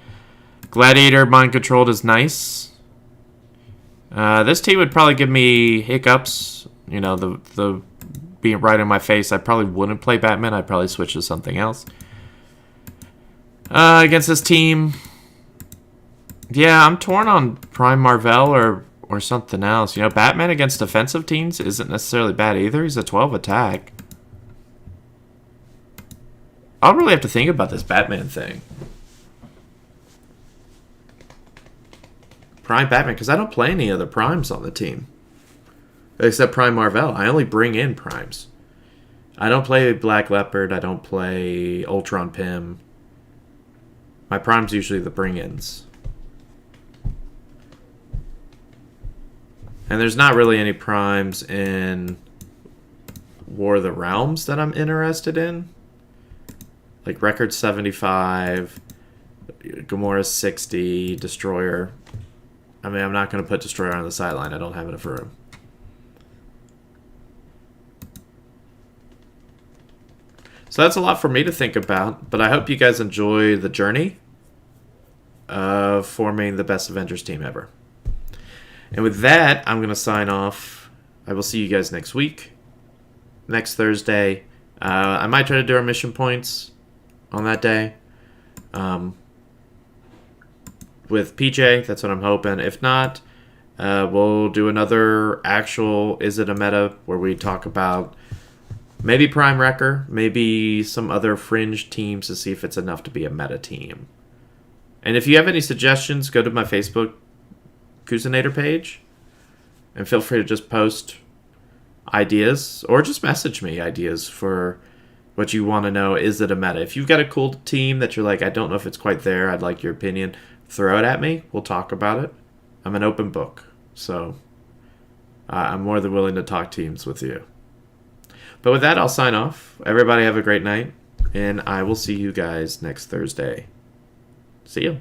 Gladiator mind controlled is nice. This team would probably give me hiccups. You know, the being right in my face. I probably wouldn't play Batman. I'd probably switch to something else. Against this team, yeah, I'm torn on Prime Marvel or something else. You know, Batman against defensive teams isn't necessarily bad either. He's a 12 attack. I'll really have to think about this Batman thing. Prime Batman, because I don't play any other Primes on the team. Except Prime Marvel. I only bring in Primes. I don't play Black Leopard. I don't play Ultron Pym. My Prime's usually the bring-ins. And there's not really any Primes in War of the Realms that I'm interested in. Like Record 75, Gamora 60, Destroyer. I mean, I'm not going to put Destroyer on the sideline. I don't have enough room. So that's a lot for me to think about, but I hope you guys enjoy the journey of forming the best Avengers team ever. And with that, I'm going to sign off. I will see you guys next week, next Thursday. I might try to do our mission points on that day with PJ. That's what I'm hoping. If not, we'll do another actual Is It a Meta where we talk about maybe Prime Wrecker, maybe some other fringe teams to see if it's enough to be a meta team. And if you have any suggestions, go to my Facebook Cuisinator page and feel free to just post ideas or just message me ideas for what you want to know. Is it a meta? If you've got a cool team that you're like, I don't know if it's quite there, I'd like your opinion, throw it at me. We'll talk about it. I'm an open book, so I'm more than willing to talk teams with you. But with that, I'll sign off. Everybody have a great night, and I will see you guys next Thursday. See you.